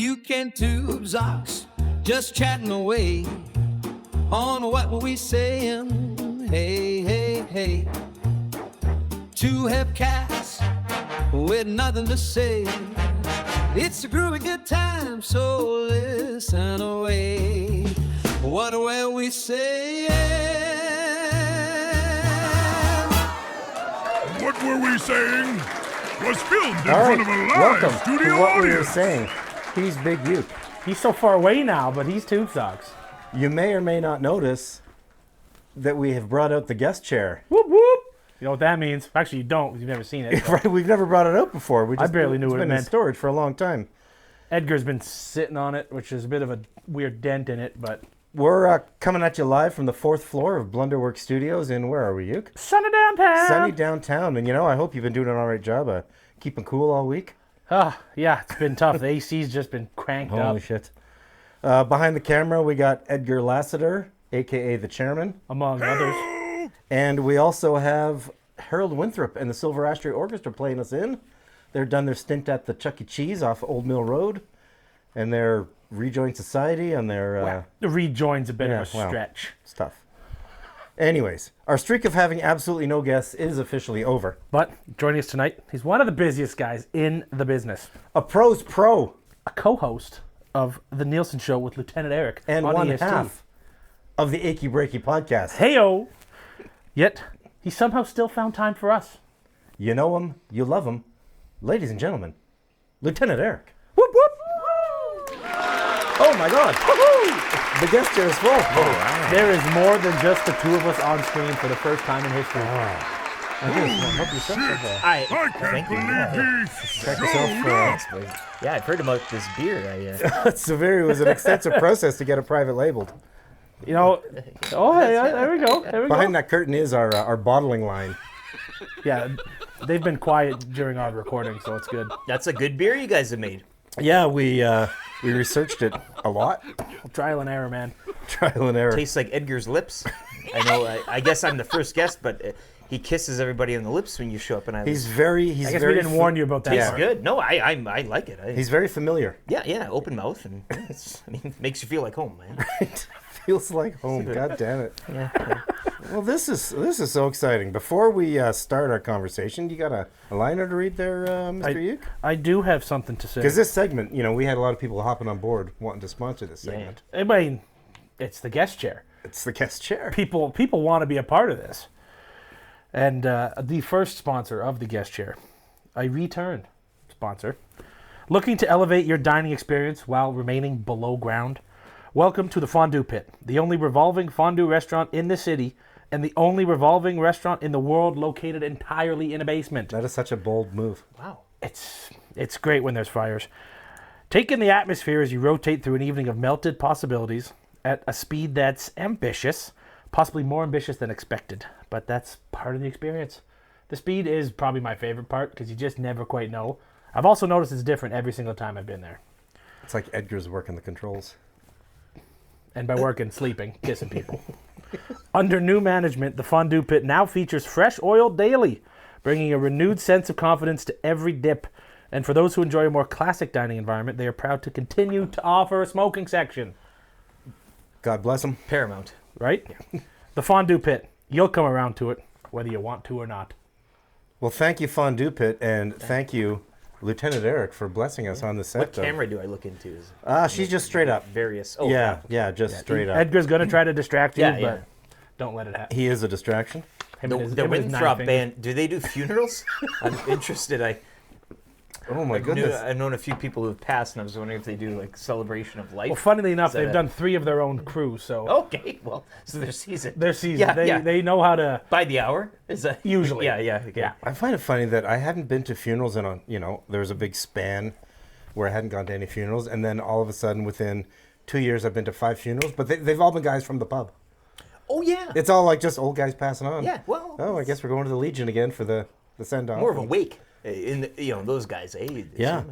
Uke Tubesox, just chatting away on what were we saying. Hey, hey, hey. Two hep cats with nothing to say. It's a groovy good time, so listen away. What were we saying? What were we saying? Was filmed in front of a live welcome studio to what we were audience. saying. He's Big Uke. He's so far away now, but he's Tubesox. You may or may not notice that we have brought out the guest chair. Whoop whoop. You know what that means? Actually, you don't, because you've never seen it. Right, we've never brought it out before. I barely knew it's what it been meant. in storage for a long time. Edgar's been sitting on it, which is a bit of a weird dent in it, but... We're coming at you live from the 4th floor of Blunderwork Studios in, where are we, Uke? Sunny downtown! Sunny downtown. And, I hope you've been doing an all right job keeping cool all week. Yeah, it's been tough. The AC's just been cranked up. Holy shit. Behind the camera, we got Edgar Lassiter, a.k.a. the chairman. Among others. And we also have Harold Winthrop and the Silver Ashtray Orchestra playing us in. They're done their stint at the Chuck E. Cheese off Old Mill Road. And their Rejoin Society and their... The rejoin's a bit of a stretch. Stuff. Anyways, our streak of having absolutely no guests is officially over. But joining us tonight, he's one of the busiest guys in the business. A pro's pro. A co-host of The Nielsen Show with Lieutenant Eric And on one EST. half of the Achy Breaky podcast. Heyo! Yet, he somehow still found time for us. You know him, you love him. Ladies and gentlemen, Lieutenant Eric. Whoop whoop! Oh my God! Woohoo! The guest chair is full. Wow. There is more than just the two of us on screen for the first time in history. Help yourself. I I can't believe he's Check so yourself. good. Yeah, I've heard about this beer. It was an extensive process to get it private labeled. Yeah, there we go. There we Behind go. that curtain is our bottling line. Yeah, they've been quiet during our recording, so it's good. That's a good beer you guys have made. Yeah, we researched it a lot. Trial and error, man. Trial and error. Tastes like Edgar's lips. I know. I guess I'm the first guest, but he kisses everybody on the lips when you show up, and I guess very we didn't warn you about that. Tastes part. good. No, I like it. He's very familiar. Yeah, open mouth, and makes you feel like home, man. Feels like home. God damn it. Yeah. Well, this is so exciting. Before we start our conversation, you got a liner to read there, Mr. Uke? I do have something to say. Because this segment, we had a lot of people hopping on board wanting to sponsor this segment. I mean, it's the guest chair. It's the guest chair. People want to be a part of this. And the first sponsor of the guest chair, a return sponsor, looking to elevate your dining experience while remaining below ground. Welcome to the Fondue Pit, the only revolving fondue restaurant in the city and the only revolving restaurant in the world located entirely in a basement. That is such a bold move. Wow. It's great when there's fires. Take in the atmosphere as you rotate through an evening of melted possibilities at a speed that's ambitious, possibly more ambitious than expected, but that's part of the experience. The speed is probably my favorite part because you just never quite know. I've also noticed it's different every single time I've been there. It's like Edgar's working the controls. And by working, sleeping, kissing people. Under new management, the Fondue Pit now features fresh oil daily, bringing a renewed sense of confidence to every dip. And for those who enjoy a more classic dining environment, they are proud to continue to offer a smoking section. God bless him. Paramount. Right? The Fondue Pit. You'll come around to it, whether you want to or not. Well, thank you, Fondue Pit, and thank you, Lieutenant Eric, for blessing us on the set. What camera do I look into? She's just straight up. Various. Oh, yeah, just straight up. Edgar's going to try to distract you, Yeah, but yeah. don't let it happen. He is a distraction. The Winthrop band, do they do funerals? I'm interested. Oh my goodness. I've known a few people who have passed, and I was wondering if they do like celebration of life. Well, funnily enough, they've that done 3 of their own crew, so... Okay, well, so their season. Their season. Yeah, They know how to... By the hour? Is that Usually. Yeah. Okay. Yeah. I find it funny that I hadn't been to funerals there was a big span where I hadn't gone to any funerals, and then all of a sudden within 2 years I've been to 5 funerals, but they've all been guys from the pub. Oh, yeah. It's all like just old guys passing on. Yeah, well... Oh, I guess we're going to the Legion again for the send-off. More of a wake. Those guys, Yeah.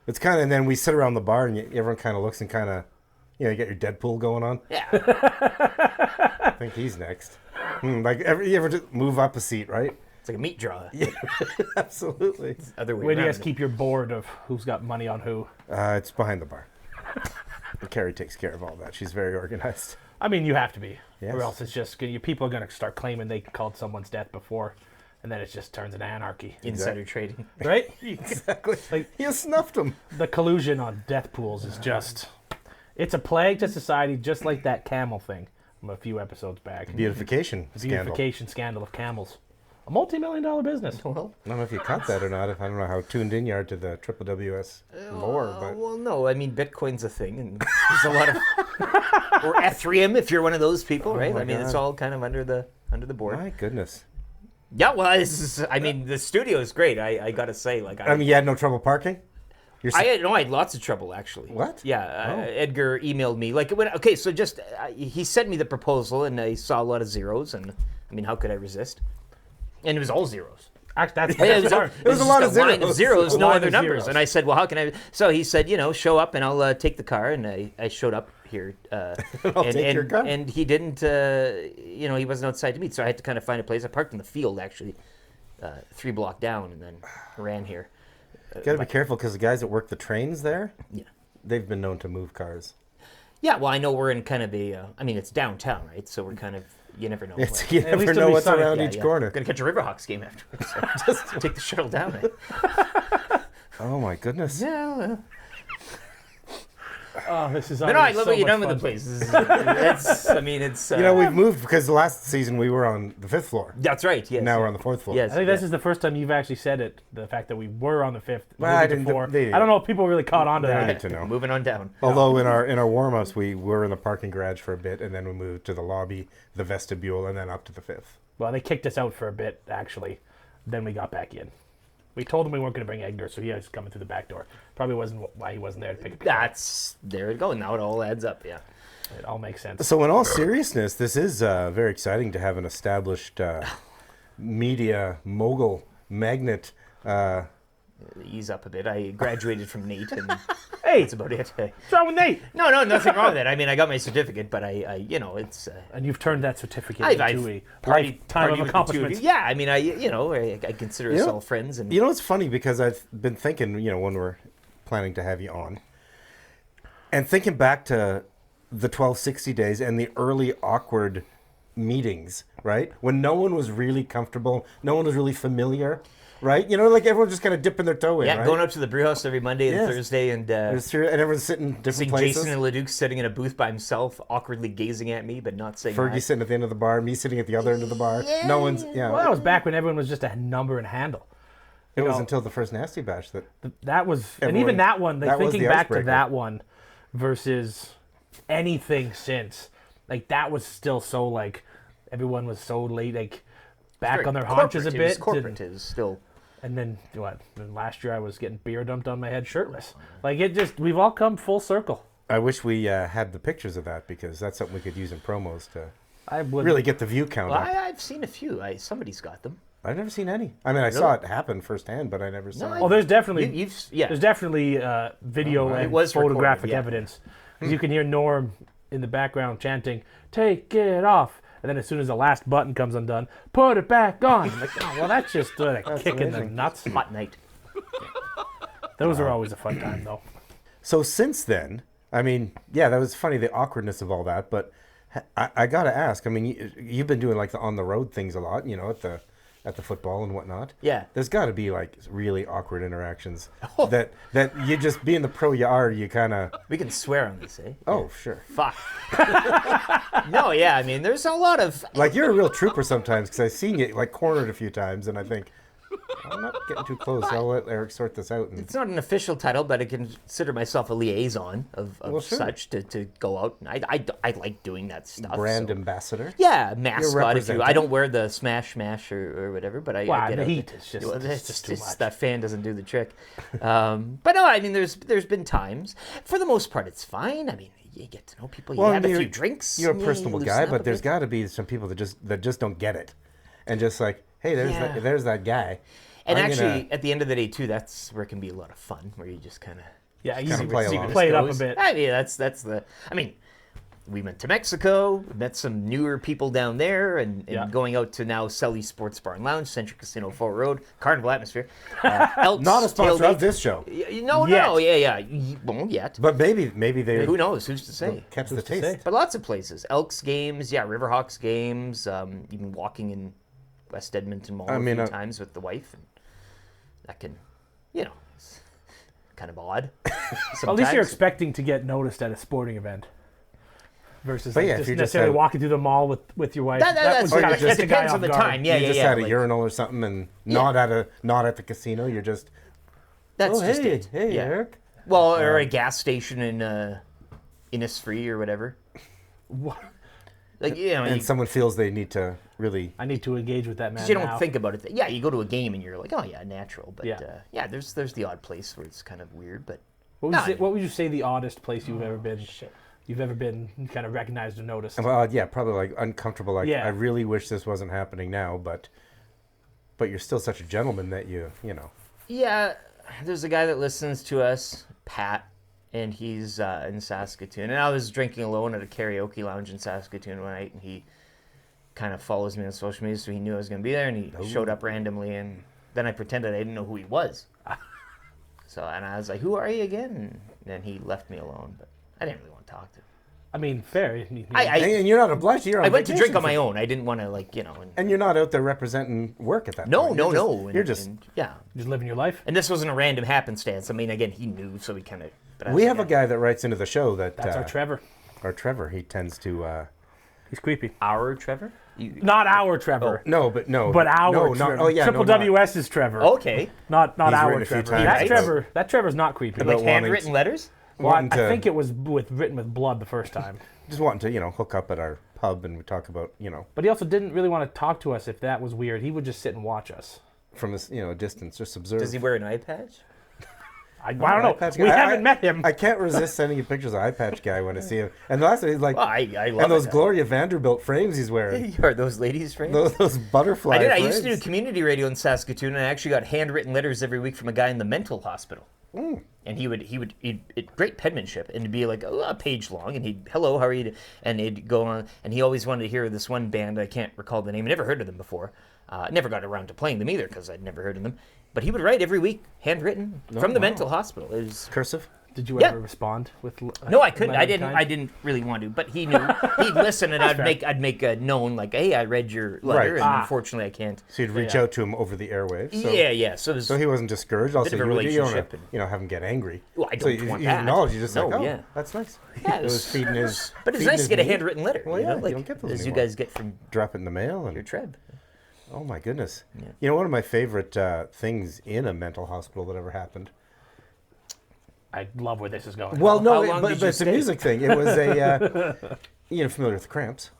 It's kind of, and then we sit around the bar and everyone kind of looks and kind of, you get your Deadpool going on. Yeah. I think he's next. You ever just move up a seat, right? It's like a meat draw. Yeah, absolutely. Other way Where do you around. guys keep your board of who's got money on who? It's behind the bar. Carrie takes care of all that. She's very organized. I mean, you have to be, Yes. or else it's just people are going to start claiming they called someone's death before, and then it just turns into anarchy, Insider trading. right? Exactly. Like- You snuffed him. The collusion on death pools is just—it's a plague to society, just like that camel thing from a few episodes back. Beautification The scandal. beautification scandal of camels, a multi-million-dollar business. Well, I don't know if you caught that or not. I don't know how tuned in you are to the Triple WS lore, but well, no. I mean, Bitcoin's a thing, and there's a lot of or Ethereum if you're one of those people, right? my I mean, it's God. all kind of under the board. my goodness. Yeah, well, I mean, the studio is great. I gotta say, like, I mean, you had no trouble parking? You're I had lots of trouble actually. What? Yeah, Edgar emailed me so just he sent me the proposal, and I saw a lot of zeros, and I mean, how could I resist? And it was all zeros. That's Yeah, it was a lot of just line zeros. no line other of numbers. zeros. And I said, well, how can I? So he said, show up and I'll take the car. And I showed up here. take your car. And he didn't, he wasn't outside to meet. So I had to kind of find a place. I parked in the field, actually, 3 blocks down, and then ran here. Gotta be careful because the guys that work the trains there, Yeah. they've been known to move cars. Yeah, well, I know we're in kind of it's downtown, right? So we're kind of, you never know. It's, you At never least it'll know be what's sunny. around Yeah, each yeah. corner. Gonna catch a Riverhawks game afterwards. So just take the shuttle down. Oh my goodness. Yeah, well. Oh, this is No, I love what you've done with the place. It's We've moved because last season we were on the 5th floor. that's right. Yes. Now we're on the 4th floor. Yes. I think this is the first time you've actually said it. The fact that we were on the 5th, Well, I moved to didn't- 4. they- I don't know if people really caught on to I that. need to know. Moving on down. Although in our warm-ups we were in the parking garage for a bit, and then we moved to the lobby, the vestibule, and then up to the 5th. Well, they kicked us out for a bit, actually. Then we got back in. We told him we weren't going to bring Edgar, so he was coming through the back door. Probably wasn't why he wasn't there to pick up. There it goes. Now it all adds up. Yeah. It all makes sense. So in all seriousness, this is very exciting to have an established media mogul magnate. Ease up a bit. I graduated from NAIT, and Hey, that's about it. what's wrong with Nate? No, nothing wrong with it. I mean, I got my certificate, but it's. And you've turned that certificate I've into a partied lifetime with of the two of you. accomplishments. Yeah, I mean, I consider us all friends, and You know, it's funny because I've been thinking, when we're planning to have you on, and thinking back to the 1260 days and the early awkward meetings, right? When no one was really comfortable, no one was really familiar, right? Like everyone's just kind of dipping their toe in, yeah, right? going up to the brew house every Monday and Yes. Thursday, and and everyone's sitting in different seeing places. Jason and Leduc sitting in a booth by himself, awkwardly gazing at me, but not saying hi. Fergie sitting at the end of the bar, me sitting at the other end of the bar. No one's, Well, that was back when everyone was just a number and handle. It was know, until the first Nasty Bash that That was, and Everyone- even that one, like that was thinking the back to icebreaker. that one versus anything since, like that was still so like everyone was so late, like back Very on their haunches a corporate. It was bit. corporate is still. And then what? And last year I was getting beer dumped on my head shirtless. Like it just, we've all come full circle. I wish we had the pictures of that because that's something we could use in promos to I would really get the view count Well, up. I've seen a few. Somebody's got them. I've never seen any. I mean, I saw it happen firsthand, but I never saw it. Oh, there's definitely Yeah. there's definitely video It and was recorded, photographic yeah. evidence. 'Cause you can hear Norm in the background chanting, "Take it off," and then as soon as the last button comes undone, "Put it back on." I'm like, oh, well, that's just a kick in the amazing. nuts. Hot night. Those are always a fun time, though. So since then, I mean, yeah, that was funny, the awkwardness of all that, but I got to ask, I mean, you've been doing like the on the road things a lot, at the football and whatnot. Yeah. There's got to be like really awkward interactions that you just being the pro you are, you kind of, We can swear on this, eh? oh, sure. Fuck. No, yeah. I mean, there's a lot of. Like you're a real trooper sometimes because I've seen you like cornered a few times and I think, I'm not getting too close. I'll let Eric sort this out. And It's not an official title, but I consider myself a liaison of Well, sure. such to go out. And I like doing that stuff. brand so. ambassador. Yeah, mascot. If you, representing. I don't wear the smash or whatever, but I Wow, get the out heat there. is just- Well, it's just too much. That fan doesn't do the trick. But no, I mean, there's been times. For the most part, it's fine. I mean, you get to know people. You have a few drinks. You're a yeah, personable loosen guy, up but a there's bit. got to be some people that just don't get it, and just like, hey, Yeah. there's that guy. And I'm actually, gonna- at the end of the day, too, that's where it can be a lot of fun, where you just kind of. Yeah, you Kinda can play play, along. play it up a bit. I mean, that's the. I mean, we went to Mexico, met some newer people down there, and Yeah. going out to now Sully's Sports Bar and Lounge, Century Casino, Fort Road, Carnival Atmosphere. Elks, Not a sponsor tailgate. of this show, No, yeah. Won't yet. but maybe they Who knows? Who's to say? catch the to say? taste. But lots of places. Elks games, yeah, Riverhawks games, even walking in West Edmonton Mall a few times with the wife. And that can, it's kind of odd. At least you're expecting to get noticed at a sporting event. Versus But like, yeah, if just you just necessarily had- walking through the mall with your wife. That's would right. kinda It catch a guy depends on off the guard. time. Yeah, you just had a like- urinal or something, and not at the casino. You're just That's oh just hey it. hey Yeah. Eric. Well, or a gas station in Innisfree or whatever. What? Like And someone feels they need to really. I need to engage with that man. you don't now. think about it. Yeah, you go to a game and you're like, oh yeah, natural. But Yeah. there's the odd place where it's kind of weird. But What would you say the oddest place you've ever been? You've ever been kind of recognized or noticed? Well, yeah, probably like uncomfortable. Like Yeah. I really wish this wasn't happening now, but you're still such a gentleman that you know. yeah, there's a guy that listens to us, Pat, and he's in Saskatoon. And I was drinking alone at a karaoke lounge in Saskatoon one night, and he kind of follows me on social media, so he knew I was going to be there, and he showed up randomly, and then I pretended I didn't know who he was. And I was like, who are you again? And then he left me alone, but I didn't really want to talk to him. I mean, fair. And you're not obliged. You're on I went to vacation drink on for- my own. I didn't want to, And you're not out there representing work at that No, point. no. You're just. yeah. just living your life. And this wasn't a random happenstance. I mean, again, he knew, so he kind of. We have a guy that writes into the show that. That's our Trevor. Our Trevor. He tends to. He's creepy. Our Trevor? Not our Trevor. No, but no. But our no, Trevor. Not, oh yeah. Triple no, not- WS is Trevor. Okay. Not He's our written a few Trevor. times about- That Trevor's not creepy. About Like wanting handwritten letters? Well, I wanting to- think it was written with blood the first time. Just wanting to hook up at our pub and we talk about But he also didn't really want to talk to us if that was weird. He would just sit and watch us. from a distance, just observe. Does he wear an eye patch? I don't know. Eye patch We guy. haven't met him. I can't resist sending you pictures of eye patch guy when I see him. And the last thing he's like, Well, I love and those it. Gloria Vanderbilt frames he's wearing, Are those ladies' frames? those butterfly. I did. I frames. used to do community radio in Saskatoon, and I actually got handwritten letters every week from a guy in the mental hospital. And he'd great penmanship, and it'd be like a page long, and hello, how are you? And he'd go on, and he always wanted to hear this one band. I can't recall the name. I never heard of them before. Never got around to playing them either because I'd never heard of them. But he would write every week, handwritten from the mental hospital. It was cursive. Did you Yeah. ever respond with? No, I couldn't. letter of I kind? didn't really want to. But he knew. He'd listen, and I'd make a known like, hey, I read your letter, Right. and unfortunately, I can't. So you'd reach out to him over the airwaves. So, Yeah. So, So he wasn't discouraged. Also, Bit of a you don't relationship wanna, have him get angry. Well, I So don't you, want you that. acknowledge. You just No, like, oh, yeah. that's nice. Yeah, It was feeding his. but it's feeding nice his to get a need. handwritten letter. Well, yeah, you like, don't get those as you anymore. guys get from Drop it in the mail your and. Treb. Oh my goodness! One of my favorite things in a mental hospital that ever happened. I love where this is going. Well, How no, long but did you it's a stay? music thing. It was a familiar with the Cramps?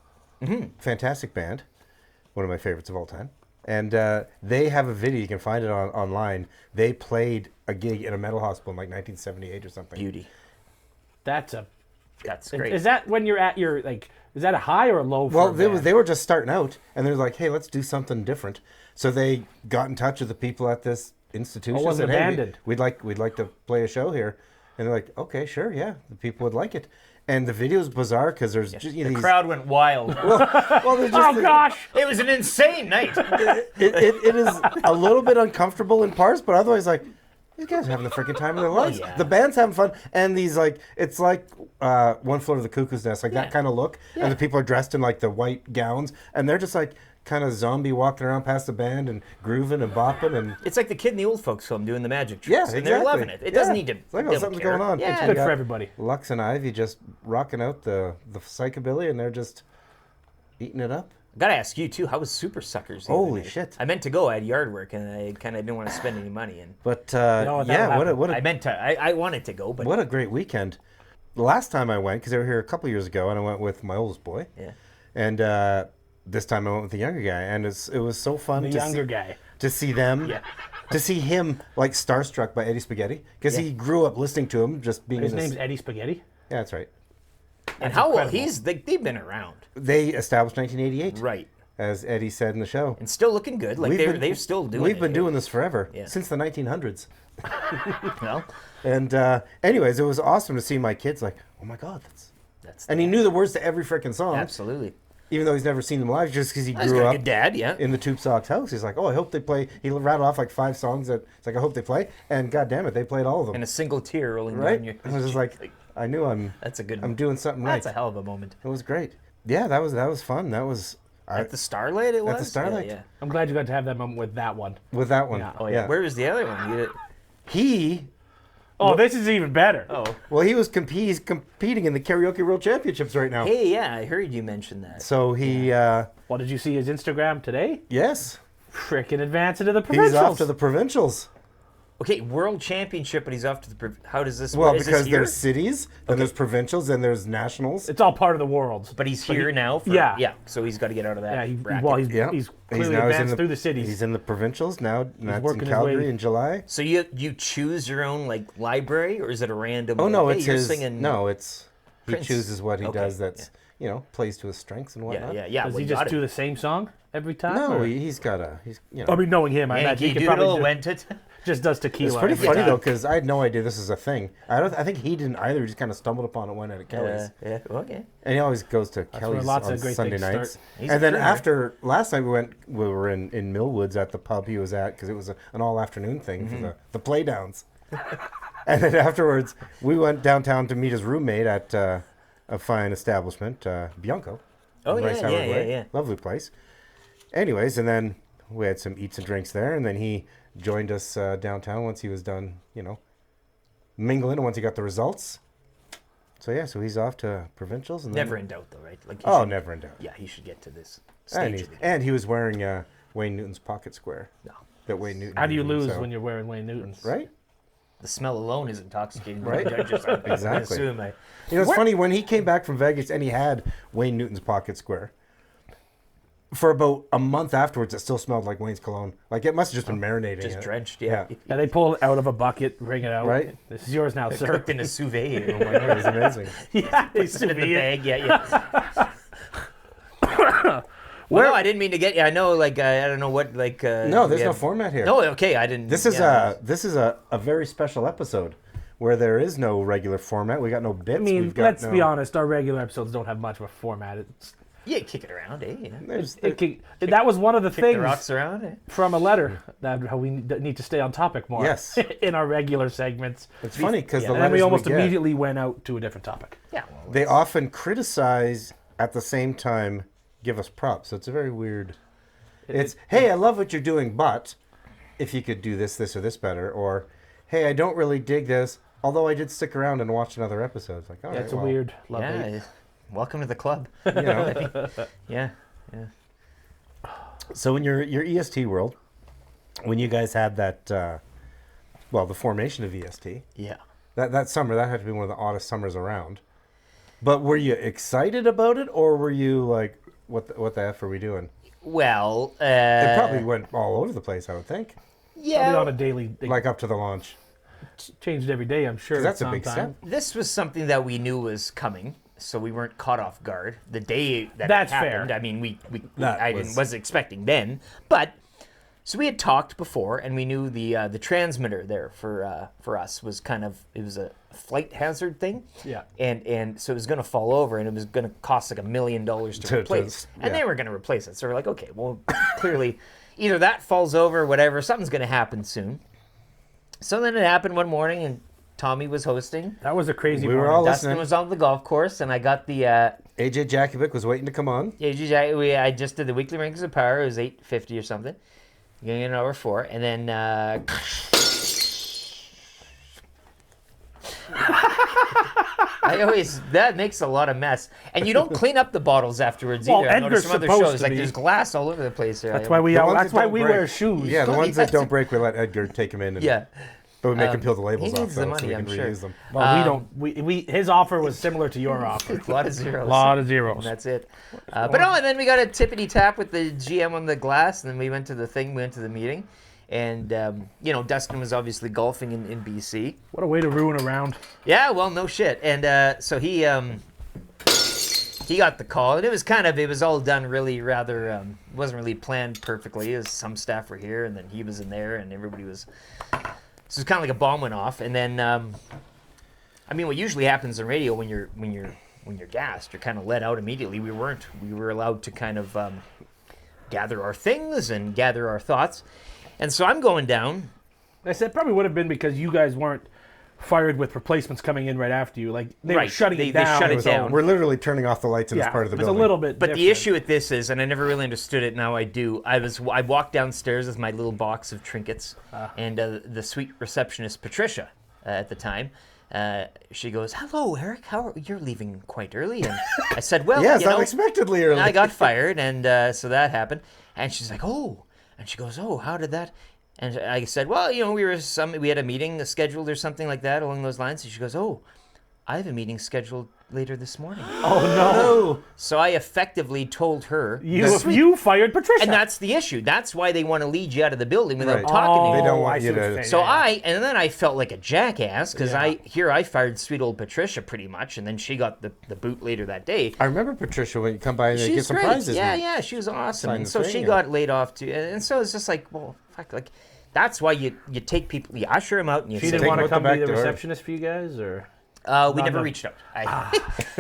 Mm-hmm. Fantastic band, one of my favorites of all time. And they have a video. You can find it online. They played a gig in a mental hospital in like 1978 or something. Beauty. That's great. Is that when you're at your like? Is that a high or a low? For Well, a they band? were just starting out, and they're like, "Hey, let's do something different." So they got in touch with the people at this institution. Oh, it wasn't said, "Hey, abandoned. we'd like to play a show here," and they're like, "Okay, sure, yeah, the people would like it." And the video's bizarre because there's just The these. crowd went wild. Well, there's just Oh gosh! It was an insane night. it is a little bit uncomfortable in parts, but otherwise, like, these guys are having the freaking time of their lives. yeah. The band's having fun, and these it's like One Floor of the Cuckoo's Nest, like that kind of look, and the people are dressed in like the white gowns, and they're just like kind of zombie walking around past the band and grooving and bopping and. It's like the kid in the old folks home doing the magic tricks. Yeah, And exactly. they're loving it. It doesn't need to. It's like, they oh, don't something's care. going on. Yeah. It's Good got for everybody. Lux and Ivy just rocking out the psychobilly, and they're just eating it up. Gotta ask you too. How was Super Suckers? the other Holy night? shit. I meant to go. I had yard work, and I kind of didn't want to spend any money. And But No, that'll yeah, happen. what a I meant to. I wanted to go, but what a great weekend. The last time I went, because they were here a couple years ago, and I went with my oldest boy. yeah. And this time I went with the younger guy, and it was so fun The to younger see, guy. to see them, Yeah. to see him like starstruck by Eddie Spaghetti, because he grew up listening to him, just being His in this. name's Eddie Spaghetti. Yeah, that's right. And how old? incredible. They've been around, They established 1988, right? as Eddie said in the show. And still looking good. Like they're still doing. We've it. been doing this forever, Yeah. since the 1900s. Well, And anyways, it was awesome to see my kids like, oh my God, And he knew the words to every freaking song. Absolutely. Even though he's never seen them live, just because he He's grew got a up good dad, yeah. in the Tubesox house. He's like, oh, I hope they play. He rattled off like 5 songs that it's like, I hope they play. And God damn it, they played all of them. And a single tear rolling Right? down your I was just like, I knew that's a good I'm doing something right. That's a hell of a moment. It was great. Yeah, that was fun. That was At the Starlight it was? At the Starlight. Yeah. I'm glad you got to have that moment with that one. with that one. Yeah. Oh, yeah. Where was the other one? He Oh, this is even better. Oh. well, he's competing in the Karaoke World Championships right now. Hey, yeah, I heard you mention that. So he Well, did you see his Instagram today? yes, Frickin' advancing to the provincials. he's off to the provincials. Okay, World Championship, but he's off to the... How does this Well, work? Is this because here? there's cities, then there's provincials, then there's nationals. It's all part of the world. But he's here now? Yeah. So he's got to get out of that Yeah, bracket. he's clearly advanced through the cities. He's in the provincials now. That's in working his Calgary way- in July. So you choose your own, like, library, or is it a random... Oh no, like, it's hey, you're his. singing... No, it's he Prince. chooses what he Okay, does. That's plays to his strengths and whatnot. Yeah. Does well, he you just got do it. the same song every time? No, or- he's I mean, knowing him, I imagine Yankee he could Doodle probably went it. just does tequila. It's pretty every funny time. though, because I had no idea this is a thing. I think he didn't either. He just kind of stumbled upon it one night at Kelly's, Yeah, okay. and he always goes to where Kelly's lots on of great Sunday things nights. start. He's a And then crooner. after last night we were in Millwoods at the pub he was at because it was an all afternoon thing Mm-hmm. for the play downs. And then afterwards we went downtown to meet his roommate at a fine establishment, Bianco. Oh, on Bryce yeah, Howard yeah, Way. yeah. Lovely place. Anyways, and then we had some eats and drinks there, and then he joined us downtown once he was done, mingling, and once he got the results. So he's off to provincials. And Never then, in doubt, though, right? Like, he Oh, should- never in doubt. Yeah, he should get to this And stage he, of the game. and he was wearing Wayne Newton's pocket square. No. That Wayne Newton. How do you had, lose so- when you're wearing Wayne Newton's? right? The smell alone is intoxicating. Right. Exactly. Exactly. Assume It's funny when he came back from Vegas and he had Wayne Newton's pocket square. For about a month afterwards, it still smelled like Wayne's cologne. Like it must have just been marinating. just it. drenched, yeah. Yeah, they pull it out of a bucket, bring it out. Right. This is yours now, sir. Cooked in a sous vide. Oh my god, it was amazing. Yeah, they Put it in the sous vide. bag, yeah. Well, no, I didn't mean to get. I know, like I don't know what, like. No, there's we no have- format here. No, okay, I didn't. This is yeah. a very special episode where there is no regular format. We got no bits. I mean, We've got let's no, be honest. Our regular episodes don't have much of a format. Yeah, kick it around, eh? You know? That was one of the Kick things the rocks around, eh? from a letter that how we need to stay on topic more. Yes. in our regular segments. It's funny because Yeah. the And then we letters almost get, immediately went out to a different topic. Yeah. Well, they often criticize at the same time give us props. So it's a very weird. It's hey, I love what you're doing, but if you could do this, or this better, or hey, I don't really dig this, although I did stick around and watch another episode. It's like, all right, It's a well, weird love hate. yeah. Welcome to the club. You know. Yeah. So in your EST world, when you guys had that, the formation of EST, Yeah. that summer, that had to be one of the oddest summers around. But were you excited about it, or were you like, what the F are we doing? Well, It probably went all over the place, I would think. yeah. Probably on a daily, Like up to the launch. changed every day. I'm sure. 'Cause that's a big sometime. step. This was something that we knew was coming, so we weren't caught off guard. The day that That's it happened, fair. I mean, That I was- wasn't expecting then, but so we had talked before, and we knew the transmitter there for us was it was a flight hazard thing. Yeah. And so it was going to fall over, and it was going to cost like $1 million to replace, and they were going to replace it. So we're like, okay, well, clearly, either that falls over, or whatever. Something's going to happen soon. So then it happened one morning, and Tommy was hosting. That was a crazy. We were morning. all Dustin listening. was on the golf course, and I got the AJ Jakovic was waiting to come on. I just did the weekly rankings of power. It was 850 or something. Getting an over 4, and then that makes a lot of mess, and you don't clean up the bottles afterwards Well, either. I noticed Edgar's some other supposed shows to like be. there's glass all over the place there. That's why we. The ones That's that why don't we break. wear shoes. Yeah, the ones that Yes. don't break, we let Edgar take them in. And, Yeah. But we make him peel the labels he off needs the though, money, so we I'm can sure. reuse them. Well, we don't. We his offer was similar to your offer. A lot of zeros. A lot of zeros. That's it. But no, and then we got a tippity tap with the GM on the glass, and then we went to the meeting. And, Dustin was obviously golfing in BC. What a way to ruin a round. Yeah, well, no shit. And so he got the call, and it was all done really rather, wasn't really planned perfectly. As some staff were here, and then he was in there, and everybody was. So it's kind of like a bomb went off, and then, what usually happens in radio when you're when you're gassed, you're kind of let out immediately. We weren't. We were allowed to kind of gather our things and gather our thoughts. And so I'm going down. I said probably would have been because you guys weren't fired with replacements coming in right after you. Like they were Right. shutting They it down. shut it It was all- down. we're literally turning off the lights in this Yeah, part of the it's building. a little bit. But the different. issue with this is, and I never really understood it, now I do. I walked downstairs with my little box of trinkets, and the sweet receptionist Patricia at the time, she goes, "Hello, Eric. You're leaving quite early?" And I said, "Well, Yes, you know, unexpectedly early. I got fired, and so that happened." And she's like, "Oh," and she goes, "Oh, how did that?" And I said, "Well, you know, we had a meeting scheduled or something like that along those lines." And she goes, "Oh, I have a meeting scheduled later this morning." Oh no! So I effectively told her, You fired Patricia. and that's the issue. That's why they want to lead you out of the building without Right. talking to They you. don't I want see you what you're to. saying. So Yeah. and then I felt like a jackass because Yeah. I fired sweet old Patricia pretty much, and then she got the boot later that day. I remember Patricia when you come by and get She's some great. prizes. Yeah, she was awesome. Sign And the so thing, she yeah. got laid off too. And so it's just like, well, fuck, like that's why you take people, you usher them out, and you She say, didn't Take want to them come out be the the back door. receptionist for you guys, or we never no. reached out.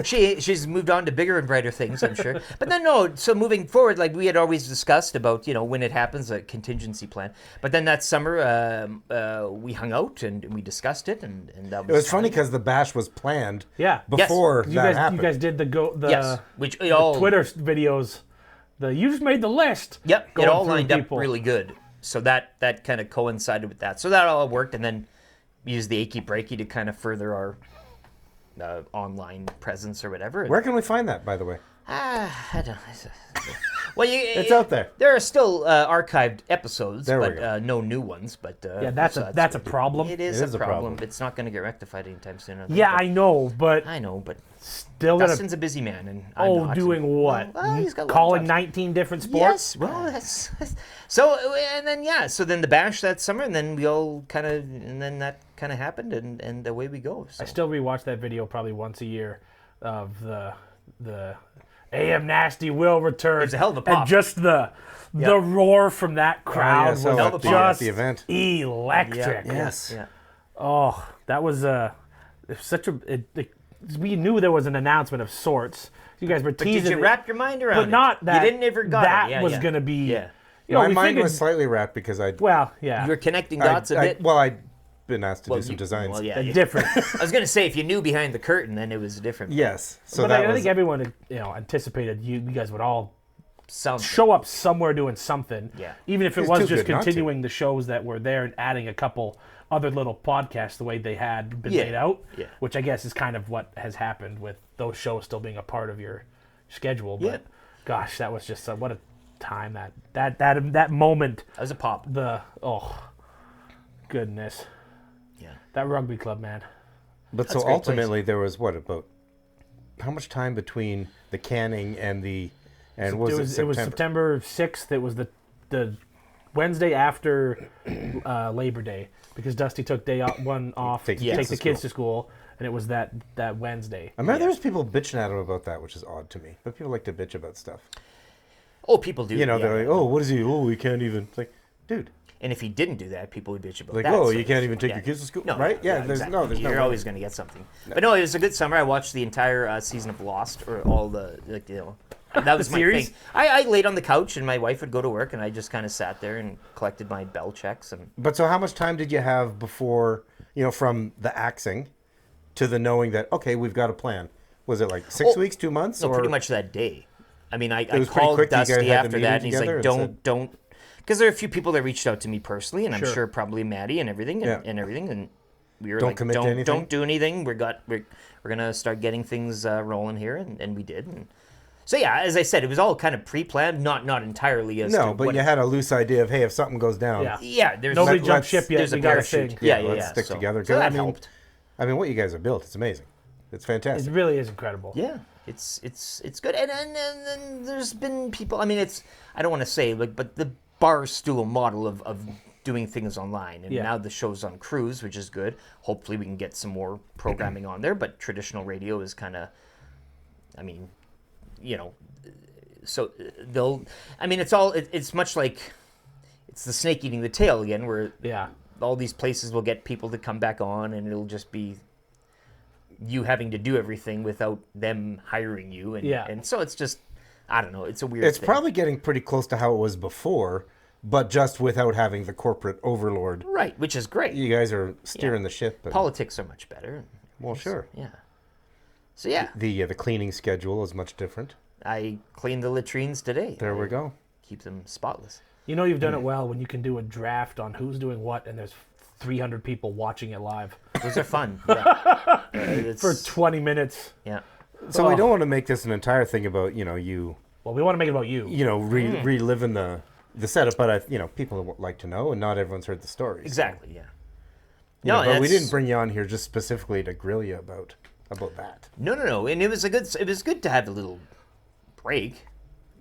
She's moved on to bigger and brighter things, I'm sure. But then no, so moving forward, like we had always discussed about, you know, when it happens, a contingency plan. But then that summer, we hung out and we discussed it, and that It was fine. funny because the bash was planned yeah. before You that guys, happened. you guys did the Yes, which it the all Twitter videos. You just made the list. Yep, it going all through lined people. up really good. So that kind of coincided with that. So that all worked, and then we used the achy breaky to kind of further our online presence or whatever. Where can we find that, by the way? I don't. Well, It's out there. There are still archived episodes, There we but go. no new ones. But Yeah, that's a problem. It is It is a a problem. problem. It's not going to get rectified anytime soon. I think. Yeah, But I know, but I know, but still gonna. Dustin's a busy man, and I'm not. Doing what? Well, he's got a lot of Calling jobs. 19 different sports. Yes, well, that's so. And then so then the bash that summer, and then we all and then that kind of happened, and away we go. So. I still rewatch that video probably once a year of the AM Nasty will return. It's a hell of a pop. And just the roar from that crowd so was at the- just at the event. electric. Yes. Yeah. Oh, that was such a. We knew there was an announcement of sorts. You guys were But teasing did you it, wrap your mind around but not it? that. You didn't ever got that it. Yeah, was yeah. going to be. Yeah. You know, My we mind figured, was slightly wrapped because I. well, yeah. You were connecting dots a bit. Well, I'd been asked to Well, do some you- designs. Well, yeah. different. I was gonna say if you knew behind the curtain, then it was different. Yes. So But that I was. think everyone, anticipated you guys would all Something. show up somewhere doing something. Yeah. Even if it It's was too just good not to. continuing the shows that were there and adding a couple other little podcasts the way they had been Yeah. laid out. Yeah. Which I guess is kind of what has happened with those shows still being a part of your schedule. But Yeah. gosh, that was just what a time that moment. That was a pop. Goodness. Yeah. That rugby club, man. But That's a so great ultimately, there was about how much time between the canning and the and was it was September 6th. It was the Wednesday after Labor Day because Dusty took one off to Take take kids the to kids to school, and it was that Wednesday. I remember there was people bitching at him about that, which is odd to me. But people like to bitch about stuff. Oh, people do. You know, yeah. they're like, "Oh, what is he? Oh, we can't even." It's like, dude, And if he didn't do that, people would bitch about like, that. "Oh, So you can't it's- even take yeah. your kids to school, No, right?" Yeah, there's exactly. no, there's no. You're way. always going to get something. But no, it was a good summer. I watched the entire season of Lost, or all the that was my series? thing. I laid on the couch, and my wife would go to work, and I just kind of sat there and collected my bell checks. And But so, how much time did you have before from the axing to the knowing that okay, we've got a plan? Was it like 6 weeks, 2 months, no, or pretty much that day. I mean, I was pretty called quick. You guys Dusty had the after that, and meeting he's together like, and don't. Because there are a few people that reached out to me personally, and I'm Sure. sure probably Maddie and everything, Yeah. and everything, and we were Don't like, commit to anything? don't do anything. We're gonna start getting things rolling here, and we did. And so yeah, as I said, it was all kind of pre-planned, not entirely as no? to But what you had a loose idea of hey, if something goes down, Yeah. yeah. There's Nobody Let- jumped let's- ship yet. there's a We got a parachute. thing. Yeah, let's stick so, together. So that I mean, helped. I mean, what you guys have built, it's amazing. It's It fantastic. really is incredible. Yeah, it's good, and there's been people. I mean, I don't want to say but the bar stool model of doing things online, and Yeah. now the show's on cruise, which is good. Hopefully, we can get some more programming on there. But traditional radio is kind of, I mean, so they'll. I mean, it's much like it's the snake eating the tail again, where Yeah. all these places will get people to come back on, and it'll just be. you having to do everything without them hiring you. And, Yeah. and so it's just, I don't know, it's a weird It's thing. probably getting pretty close to how it was before, but just without having the corporate overlord. Right, which is great. You guys are steering the ship. And, Politics are much better. well, sure. Yeah. So yeah, The cleaning schedule is much different. I cleaned the latrines today. There we go. Keep them spotless. You know you've done it well when you can do a draft on who's doing what, and there's 300 people watching it live Those are fun. Yeah. It's- for 20 minutes. yeah. So we don't want to make this an entire thing about, you Well, we want to make it about you. reliving the setup, but people like to know, and not everyone's heard the story. Exactly. Yeah. But we that's- didn't bring you on here just specifically to grill you about that. No. And it was good to have a little break.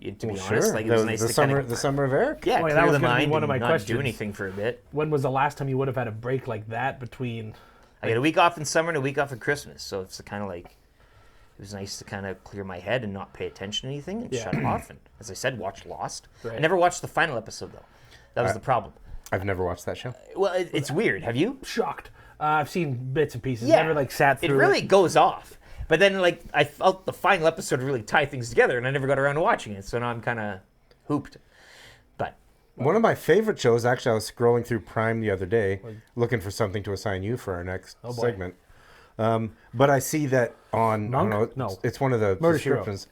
To be honest, like it was nice the to summer, kind of the summer of Eric. yeah, Oh, yeah, clear that was the gonna be mind one of and my not questions. do anything for a bit. When was the last time you would have had a break like that between? I got a week off in summer and a week off at Christmas, so it's kind of like it was nice to kind of clear my head and not pay attention to anything and Yeah. shut it off. And as I said, watch Lost. I Right. never watched the final episode though. That was the problem. I've never watched that show. Well, it's weird. Have you? Shocked. I've seen bits and pieces. Never like sat through. It really goes off. But then like I felt the final episode really tie things together, and I never got around to watching it. So now I'm kind of hooped. But One of my favorite shows, actually, I was scrolling through Prime the other day, looking for something to assign you for our next boy. segment. But I see that on, I don't Monk? know, No. it's one of the Murder, She Wrote. subscriptions.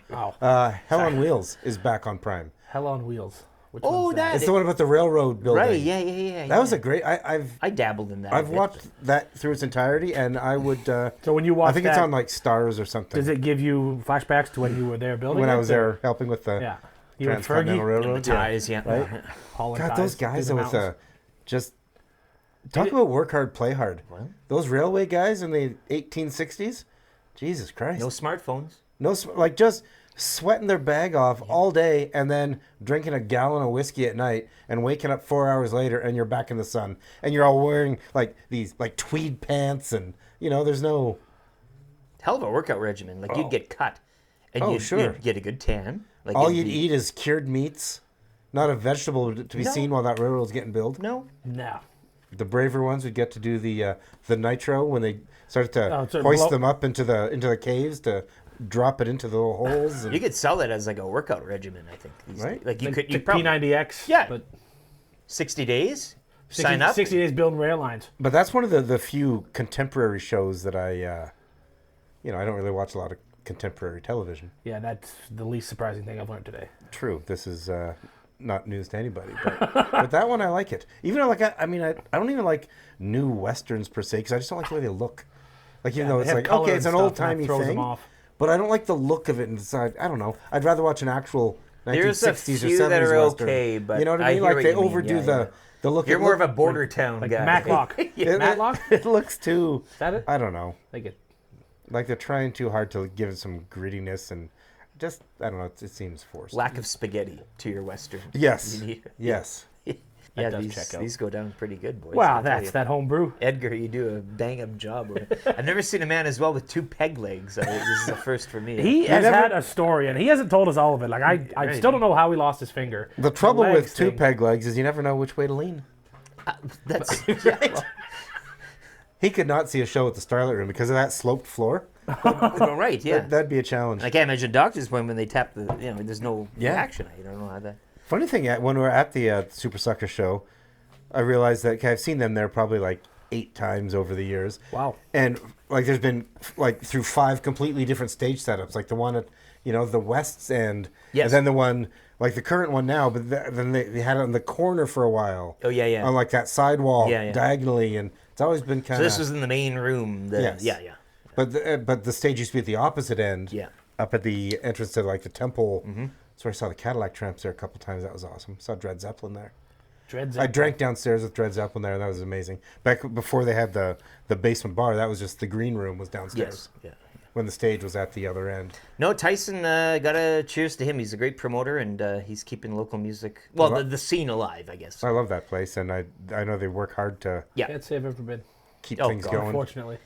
No. Oh, Hell on Wheels is back on Prime. Hell on Wheels. Which Oh, one's that- It's the one about the railroad building. right, yeah. That was a great. I've dabbled in that. a I've bit, watched that through its entirety, and I would. So when you watch I think that, it's on like Stars or something. does it give you flashbacks to when you were there building when it? I was there helping with the Yeah. You and Transcontinental Fergie. but Railroad. the ties, yeah. Right? hauling God, ties those through guys the that with mountains. just talk about work hard, play hard. Well. Those railway guys in the 1860s, Jesus Christ, No smartphones. like just sweating their bag off all day and then drinking a gallon of whiskey at night and waking up 4 hours later and you're back in the sun and you're all wearing like these like tweed pants and there's no. Hell of a workout regimen. Like you'd get cut, and Oh, you'd, sure. you'd get a good tan. Like All it'd you'd be- eat is cured meats, not a vegetable to be No. seen while that railroad's getting built. No. No. The braver ones would get to do the nitro when they started to so hoist blow- them up into the caves to drop it into the little holes. And, You could sell it as like a workout regimen. I think. These Right. days. Like you Like could. You the probably P90X. Yeah. But 60 days. 60, Sign up. 60 days building rail lines. but that's one of the few contemporary shows that I don't really watch a lot of contemporary television. Yeah, that's the least surprising thing I've learned today. True, this is not news to anybody, but that one I like it. Even though, I don't even like new westerns per se because I just don't like the way they look. Like even though they it's have like color okay, it's and an stuff, old and that timey throws them thing, off. but I don't like the look of it. And I don't know. I'd rather watch an actual 1960s There's a or few 70s that are western. okay, but you know what I I mean? hear Like what they you mean, overdo yeah, the look. You're it more look- of a border town Like guy. Matlock. Matlock? It looks too. Is that it? I don't know. Like it. Like they're trying too hard to give it some grittiness and just I don't know. It seems forced. Lack of spaghetti to your western. Yes. You need- Yes. Yeah, does these, check out. these go down pretty good, boys. Wow, I'll tell that's you. that home brew. Edgar, you do a bang-up job. I've never seen a man as well with two peg legs. This is a first for me. He has never- had a story, and he hasn't told us all of it. Like I Right. still don't know how he lost his finger. The trouble legs with two thing. peg legs is you never know which way to lean. That's yeah, well, He could not see a show at the Starlight Room because of that sloped floor. well, right. Yeah. That'd be a challenge. I can't imagine doctors when they tap the. There's no Yeah. reaction. I don't know how that. Funny thing, when we were at the Super Sucker show, I realized that I've seen them there probably like 8 times over the years. Wow. And like there's been like through 5 completely different stage setups, like the one at the West's End, Yes. and then the one like the current one now, but then they had it on the corner for a while. Oh yeah, yeah. On like that sidewall Yeah, yeah. diagonally, and it's always been kind So of. this was in the main room. Yes. Yeah. But the stage used to be at the opposite end. Yeah. Up at the entrance to like the temple. Mm-hmm. So I saw the Cadillac Tramps there a couple times. That was awesome. Saw Dred Zeppelin there. I drank downstairs with Dred Zeppelin there, and that was amazing. Back before they had the basement bar, that was just the green room was downstairs. Yes. Yeah. When the stage was at the other end. No, Tyson, got a cheers to him. He's a great promoter, and he's keeping local music, well, the scene alive, I guess. I love that place, and I know they work hard to Yeah. Can't say I've ever been. keep Oh, things God. going. Unfortunately,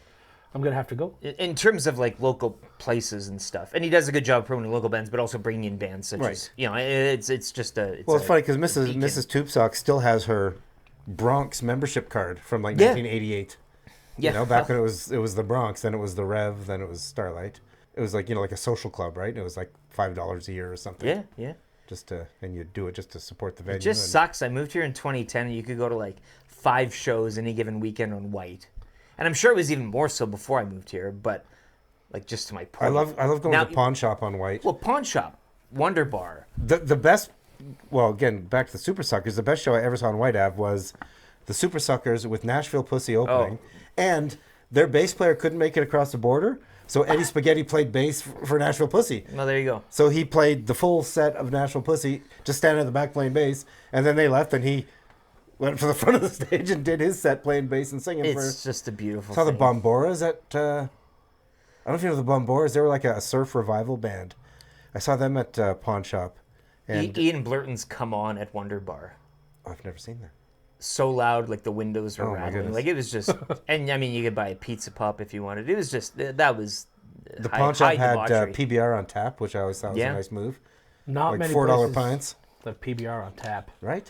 I'm gonna have to go. In terms of like local places and stuff, and he does a good job promoting local bands, but also bringing in bands such Right. as it's just a. Well, it's funny because beacon. Mrs. Tubesox still has her Bronx membership card from like Yeah. 1988. You know, back when it was the Bronx, then it was the Rev, then it was Starlight. It was like, you know, like a social club, right? It was like $5 a year or something. Yeah. And you do it just to support the venue. It just sucks. I moved here in 2010, and you could go to like 5 shows any given weekend on White. And I'm sure it was even more so before I moved here, but like just to my point. I love going to Pawn Shop on White. Well, Pawn Shop, Wonder Bar. The best, well, again, back to the Super Suckers, the best show I ever saw on White Ave was the Super Suckers with Nashville Pussy opening. And their bass player couldn't make it across the border. So Eddie Spaghetti played bass for Nashville Pussy. Well, there you go. So he played the full set of Nashville Pussy, just standing at the back playing bass, and then they left, and he went to the front of the stage and did his set playing bass and singing. It's just a beautiful saw thing. the Bomboras at, I don't know if you know the Bomboras, they were like a surf revival band. I saw them at Pawn Shop. And Ian Blurton's Come On at Wonder Bar. Oh, I've never seen that. So loud, like the windows were Oh, my rattling. goodness. Like it was just, and I mean, you could buy a pizza pop if you wanted. It was just, that was The high, Pawn Shop high had debauchery. PBR on tap, which I always thought was Yeah. a nice move. Not Like many $4 places pints. have PBR on tap. Right?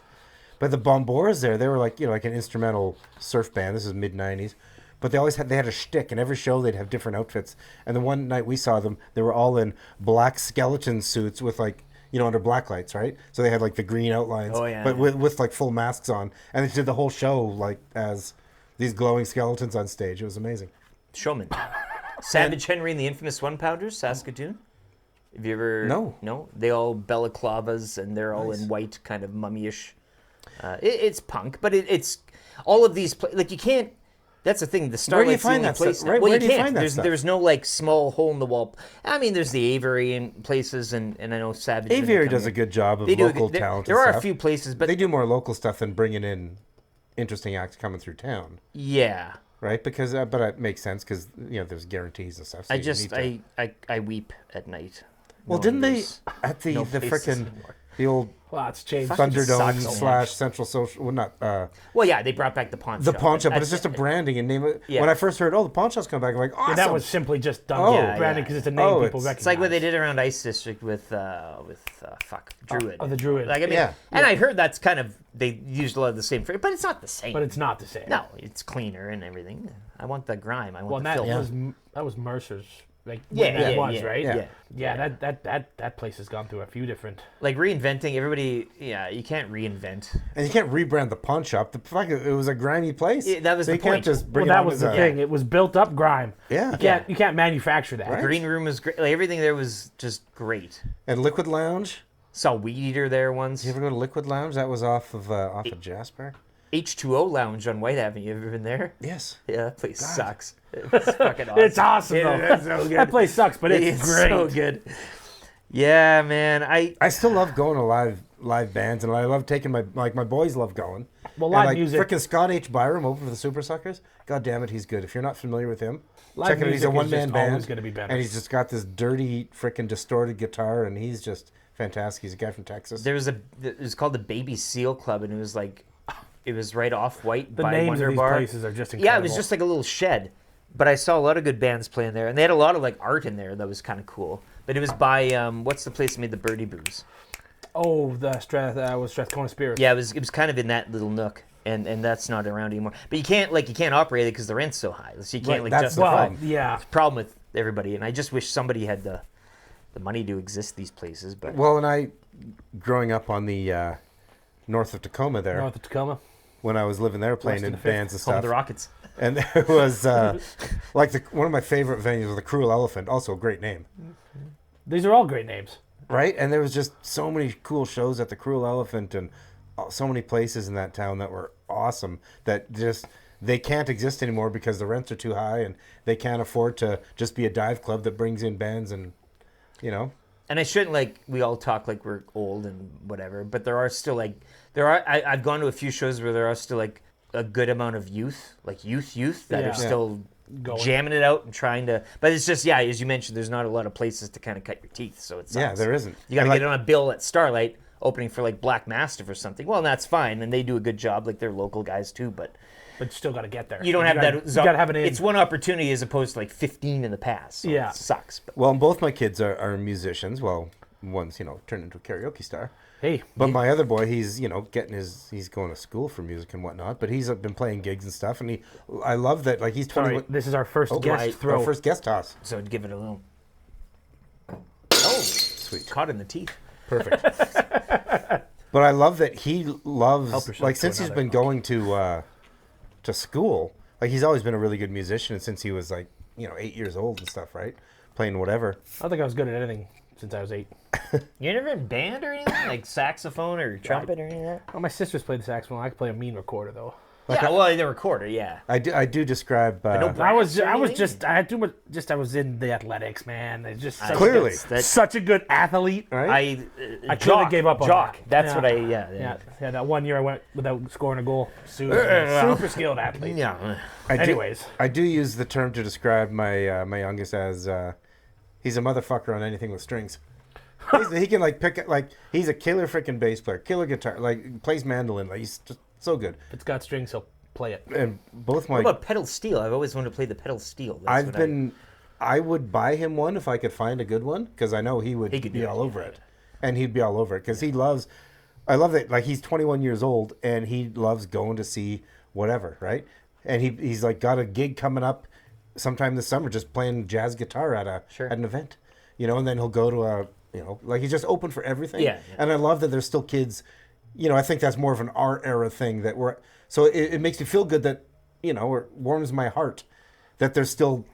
But the Bomboras there, they were like, you know, like an instrumental surf band. This is mid-90s. But they had a shtick, and every show they'd have different outfits. And the one night we saw them, they were all in black skeleton suits with like, you know, under black lights, right? So they had like the green outlines, but with like full masks on. And they did the whole show like as these glowing skeletons on stage. It was amazing. Showman. Savage Henry and the Infamous One Pounders, Saskatoon. Have you ever? No. They all balaclavas, and they're all in white, kind of mummy-ish. It's punk, but it's all of these. Like you can't. That's the thing. The Starlight's the only place. Right? Well, Where you do you can't. find that stuff? There's no like small hole in the wall. I mean, there's the Aviary in places, and I know Savage. Aviary does a good job of They do local talent. There are and a stuff. few places, but they do more local stuff than bringing in interesting acts coming through town. yeah. Right? Because, but it makes sense because, you know, there's guarantees and stuff. So I weep at night. Well, knowing didn't they there's at the no places frickin' anymore. the old Well, it's changed. Fucking Thunderdome sucks so much. / Central Social? Well, not Well, yeah, they brought back the pawn shop. the Pawn Shop, but it's just a branding and name. Yeah. When I first heard, the Pawn Shop's coming back, I'm like, awesome. And that was simply just done Oh. with branding because it's a name Oh, people it's recognize. It's like what they did around Ice District with Druid. Oh, the Druid. Like I mean, Yeah. and I heard that's kind of they used a lot of the same phrase, but it's not the same. But it's not the same. no, it's cleaner and everything. I want the grime. I want Well, the that filth. was Mercer's. Like Yeah, when that yeah, was yeah, right. yeah. Yeah. That place has gone through a few different. Like reinventing everybody. Yeah, you can't reinvent. And you can't rebrand the Pawn Shop. The fact it was a grimy place. Yeah, that was so the you can't point. just bring Well, it that on was as the a- thing. It was built up grime. Yeah. You can't manufacture that. Right. Green room was great. Like everything there was just great. And Liquid Lounge. Saw Weed Eater there once. You ever go to Liquid Lounge? That was off of Jasper. H2O Lounge on White Avenue. You ever been there? Yes. Yeah, that place sucks. It's fucking awesome. It's awesome though. It's so good. That place sucks, but it's great. so good. Yeah, man. I still love going to live bands, and I love taking my boys love going. Well, And, live like, music. Frickin' Scott H. Byram open for the Super Suckers. God damn it, he's good. If you're not familiar with him, Live check it out. He's music a is one-man just band, always gonna be better. and he's just got this dirty, frickin' distorted guitar, and he's just fantastic. He's a guy from Texas. It was called the Baby Seal Club, and it was right off White The by names Wonder of these Bar. places are just incredible. Yeah, it was just like a little shed. But I saw a lot of good bands playing there, and they had a lot of like art in there that was kind of cool. But it was by what's the place that made the Birdie Booze? Oh, the Strathcona Spirits. Yeah, it was kind of in that little nook, and that's not around anymore. But you can't operate it because the rent's so high, so you can't Right, that's the justify. problem. Yeah. It's a problem with everybody, and I just wish somebody had the money to exist these places. But Well, and I, growing up on the north of Tacoma there, North of Tacoma. when I was living there playing West in of the Fifth, bands and home of stuff, the Rockets. and there was like one of my favorite venues was the Cruel Elephant, also a great name. These are all great names. Right, and there was just so many cool shows at the Cruel Elephant, and so many places in that town that were awesome. That just they can't exist anymore because the rents are too high, and they can't afford to just be a dive club that brings in bands, and you know. And I shouldn't we all talk like we're old and whatever, but there are still I've gone to a few shows where there are still like a good amount of youth that Yeah. are still Going. jamming it out and trying to. But it's just as you mentioned, there's not a lot of places to kind of cut your teeth, so it sucks. Yeah, there isn't. You got to And, get on a bill at Starlight opening for like Black Mastiff or something. Well, that's fine, and they do a good job. Like they're local guys too, but But you still got to get there. you don't have that. You got to have an in. It's one opportunity as opposed to like 15 in the past. So Yeah. it sucks. But Well, both my kids are musicians. Well, one's, turned into a karaoke star. Hey, But my other boy, he's, he's going to school for music and whatnot, but he's been playing gigs and stuff, and I love that, like, he's 21. sorry, this is our first guest throw. Our first guest toss. So I'd give it a little. Oh, Sweet. caught in the teeth. Perfect. But I love that he Help loves, yourself like, to since he's another. been going to school, like, he's always been a really good musician since he was, like, 8 years old and stuff, right? Playing whatever. I don't think I was good at anything since I was 8. You never in band or anything? Like saxophone or trumpet or anything like that? Well, my sisters played the saxophone. I could play a mean recorder though. Yeah, well, the recorder, yeah. I do describe. I was anything? just I had too much. Just I was in the athletics, man. It's just such, Clearly. such a good athlete. right? I clearly gave up on Jock. that. That's Yeah. what I, Yeah, that one year I went without scoring a goal. Super skilled athlete. Yeah. Anyways, I do use the term to describe my my youngest as he's a motherfucker on anything with strings. He can like pick like he's a killer freaking bass player, killer guitar, like plays mandolin. Like he's just so good. if it's got strings, he'll play it. And both my What about pedal steel? I've always wanted to play the pedal steel. That's I would buy him one if I could find a good one because I know he could do be it, all over it, and he'd be all over it because he loves. I love that like he's 21 years old and he loves going to see whatever, right? And he's like got a gig coming up sometime this summer, just playing jazz guitar at an event, and then he'll go to a like he's just open for everything. Yeah. And I love that there's still kids. I think that's more of an our era thing that we're. So it makes me feel good that or warms my heart that there's still.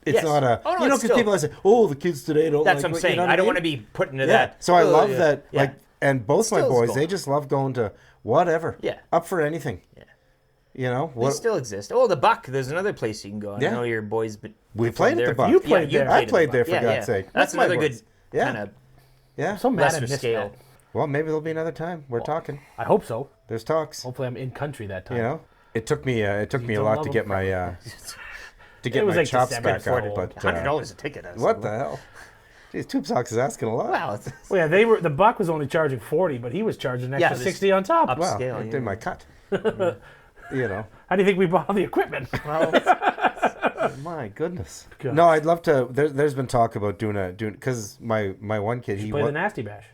It's Yes. not a Oh, no, because it's still- people I say, oh, the kids today don't. That's like what I'm saying. you know I don't mean? want to be put into Yeah. that. So I "Oh, love yeah." that. Yeah. Like, and both my Still is boys, cool. they just love going to whatever. Yeah. Up for anything. Yeah. They still exist. Oh, the Buck. There's another place you can go. I Yeah. know your boys. We performed played at there. the Buck. You played there. I at the played Buck. there, for Yeah, God's yeah. sake. That's With my another good boys. Yeah. kind of Yeah. So mad I lesser missed scale. that. Well, maybe there'll be another time. We're talking. I hope so. There's talks. Hopefully, I'm in country that time. It took me a don't lot love to them? get my to get was my like chops December back before up. it. But $100 a ticket. what the hell? Jeez, Tubesox is asking a lot. Wow. It's Well, yeah, the Buck was only charging 40, but he was charging an extra this 60 on top. up- Wow, Scale, I yeah. did my cut. How do you think we bought all the equipment? My goodness. God. No, I'd love to. There's been talk about doing because my one kid he Play the wa- Nasty Bash.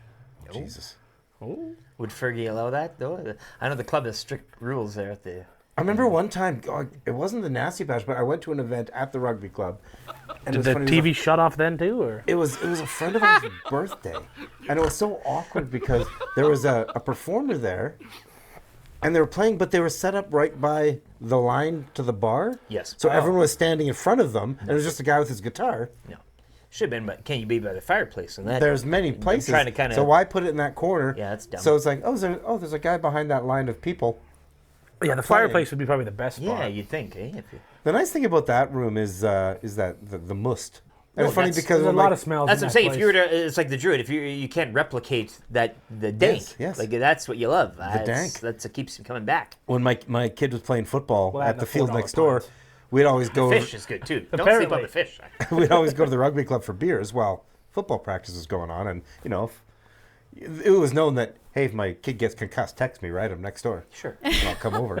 Jesus. Would Fergie allow that though? I know the club has strict rules there at the. I remember one time, it wasn't the Nasty Bash, but I went to an event at the rugby club. And Did it was the funny, TV shut off then too, or It was a friend of ours' birthday, and it was so awkward because there was a performer there, and they were playing, but they were set up right by the line to the bar. Yes. So everyone was standing in front of them, and it was just a guy with his guitar. No. Should have been, but can you be by the fireplace? And that There's many places. trying to kinda- So why put it in that corner? Yeah, that's dumb. So it's like, there's a guy behind that line of people. yeah, the fireplace would be probably the best spot. Yeah, you'd think, eh? If you... The nice thing about that room is that the must. And No, it's funny that's- because There's a like, lot of smells. That's in what I'm that saying. If you were place. to, it's like the Druid. If you can't replicate the dank, yes. like that's what you love. dank. That's what keeps you coming back. when my kid was playing football Well, at and the the field $4 next door, pints. we'd always go. Fish is good too. Don't sleep Apparently. on the fish. We'd always go to the rugby club for beers while football practice was going on, and it was known that hey, if my kid gets concussed, text me. Right, I'm next door. Sure. And I'll come over.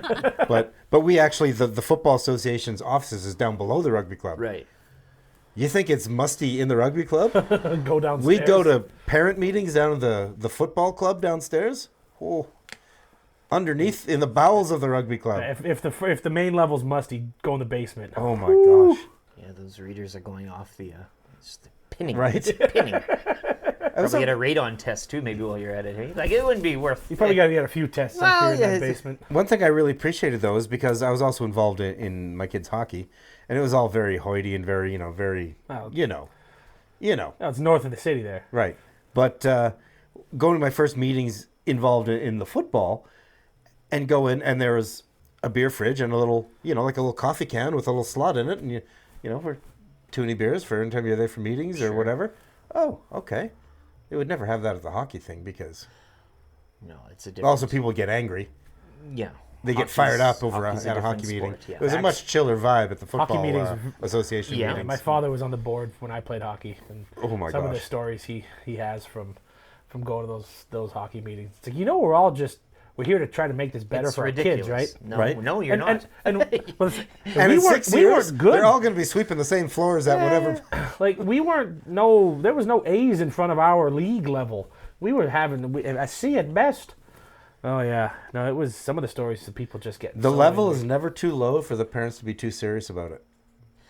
but we actually the football association's offices is down below the rugby club. Right. You think it's musty in the rugby club? Go downstairs. We go to parent meetings down at the football club downstairs. Oh, underneath in the bowels of the rugby club. If the main level's musty, go in the basement. Oh my gosh! Yeah, those readers are going off the pinning. Right. It's pinning. Probably get a radon test too, maybe while you're at it. Hey, like it wouldn't be worth. You probably got to get a few tests Well, up here in yeah, that it's- basement. One thing I really appreciated though is because I was also involved in my kids' hockey, and it was all very hoity and very very Wow. Oh, Oh, it's north of the city there. right. But going to my first meetings involved in the football, and go in and there was a beer fridge and a little like a little coffee can with a little slot in it, and for toonie beers for anytime you're there for meetings or whatever. Oh, okay. They would never have that at the hockey thing because No, it's a different. also people get angry. yeah. They get Hockey's- fired up over hockey's at a hockey different meeting. sport, yeah. It was a much chiller vibe at the football meetings- association Yeah, meetings. My father was on the board when I played hockey, and Oh my some of the gosh. stories he has from going to those hockey meetings. It's like we're all just we're here to try to make this better It's for ridiculous. our kids, right? No, Right. no, you're not. And well, And we in weren't 6 years, good. they're all going to be sweeping the same floors at whatever. Like there was no A's in front of our league level. We were having a C at best. Oh yeah, no, it was some of the stories that people just get. The level is never too low for the parents to be too serious about it.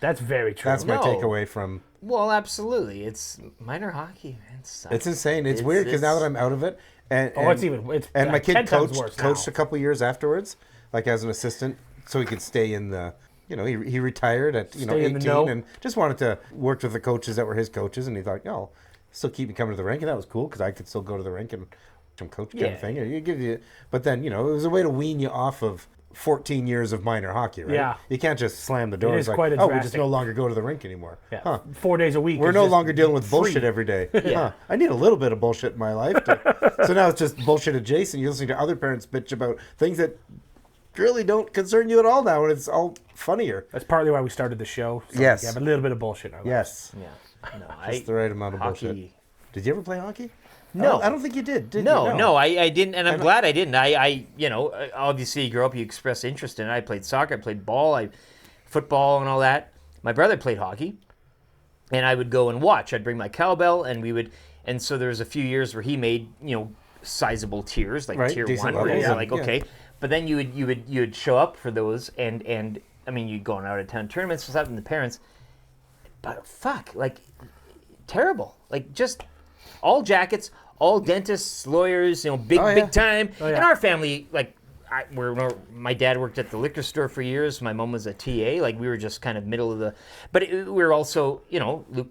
That's very true. That's my No. takeaway from. Well, absolutely. It's minor hockey, man. It sucks. It's insane. It's weird because now that I'm out of it, and and my kid 10 times worse coached now. a couple years afterwards, like as an assistant, so he could stay in the. He retired at Stay in the 18 know. and just wanted to work with the coaches that were his coaches, and he thought, still keep me coming to the rink, and that was cool because I could still go to the rink and some coach kind of thing. You give you, but then it was a way to wean you off of 14 years of minor hockey, right? Yeah. You can't just slam the door. It It's is like, quite a we just drastic- no longer go to the rink anymore. Yeah, Huh. 4 days a week. We're is no just longer dealing with free. bullshit every day. Huh. I need a little bit of bullshit in my life. So now it's just bullshit adjacent. You're listening to other parents bitch about things that really don't concern you at all now, and it's all funnier. That's partly why we started the show. So Yes. we have a little bit of bullshit in our lives. Yes. Yeah. No, Just the right amount of hockey. bullshit. Did you ever play hockey? No. I don't think you did you? No, I didn't, and I'm glad I didn't. I obviously you grew up, you express interest in it. I played soccer, I played ball, football, and all that. My brother played hockey, and I would go and watch. I'd bring my cowbell, and so there was a few years where he made sizable tiers, like Right, tier decent 1, where levels, you're yeah, like yeah. okay, but then you'd show up for those, and I mean you'd go on out of town tournaments with the parents, but fuck, like terrible, like just all jackets. All dentists, lawyers, big time. Oh, yeah. And our family, like, my dad worked at the liquor store for years. My mom was a TA. Like, we were just kind of middle of the. But we were also, Luke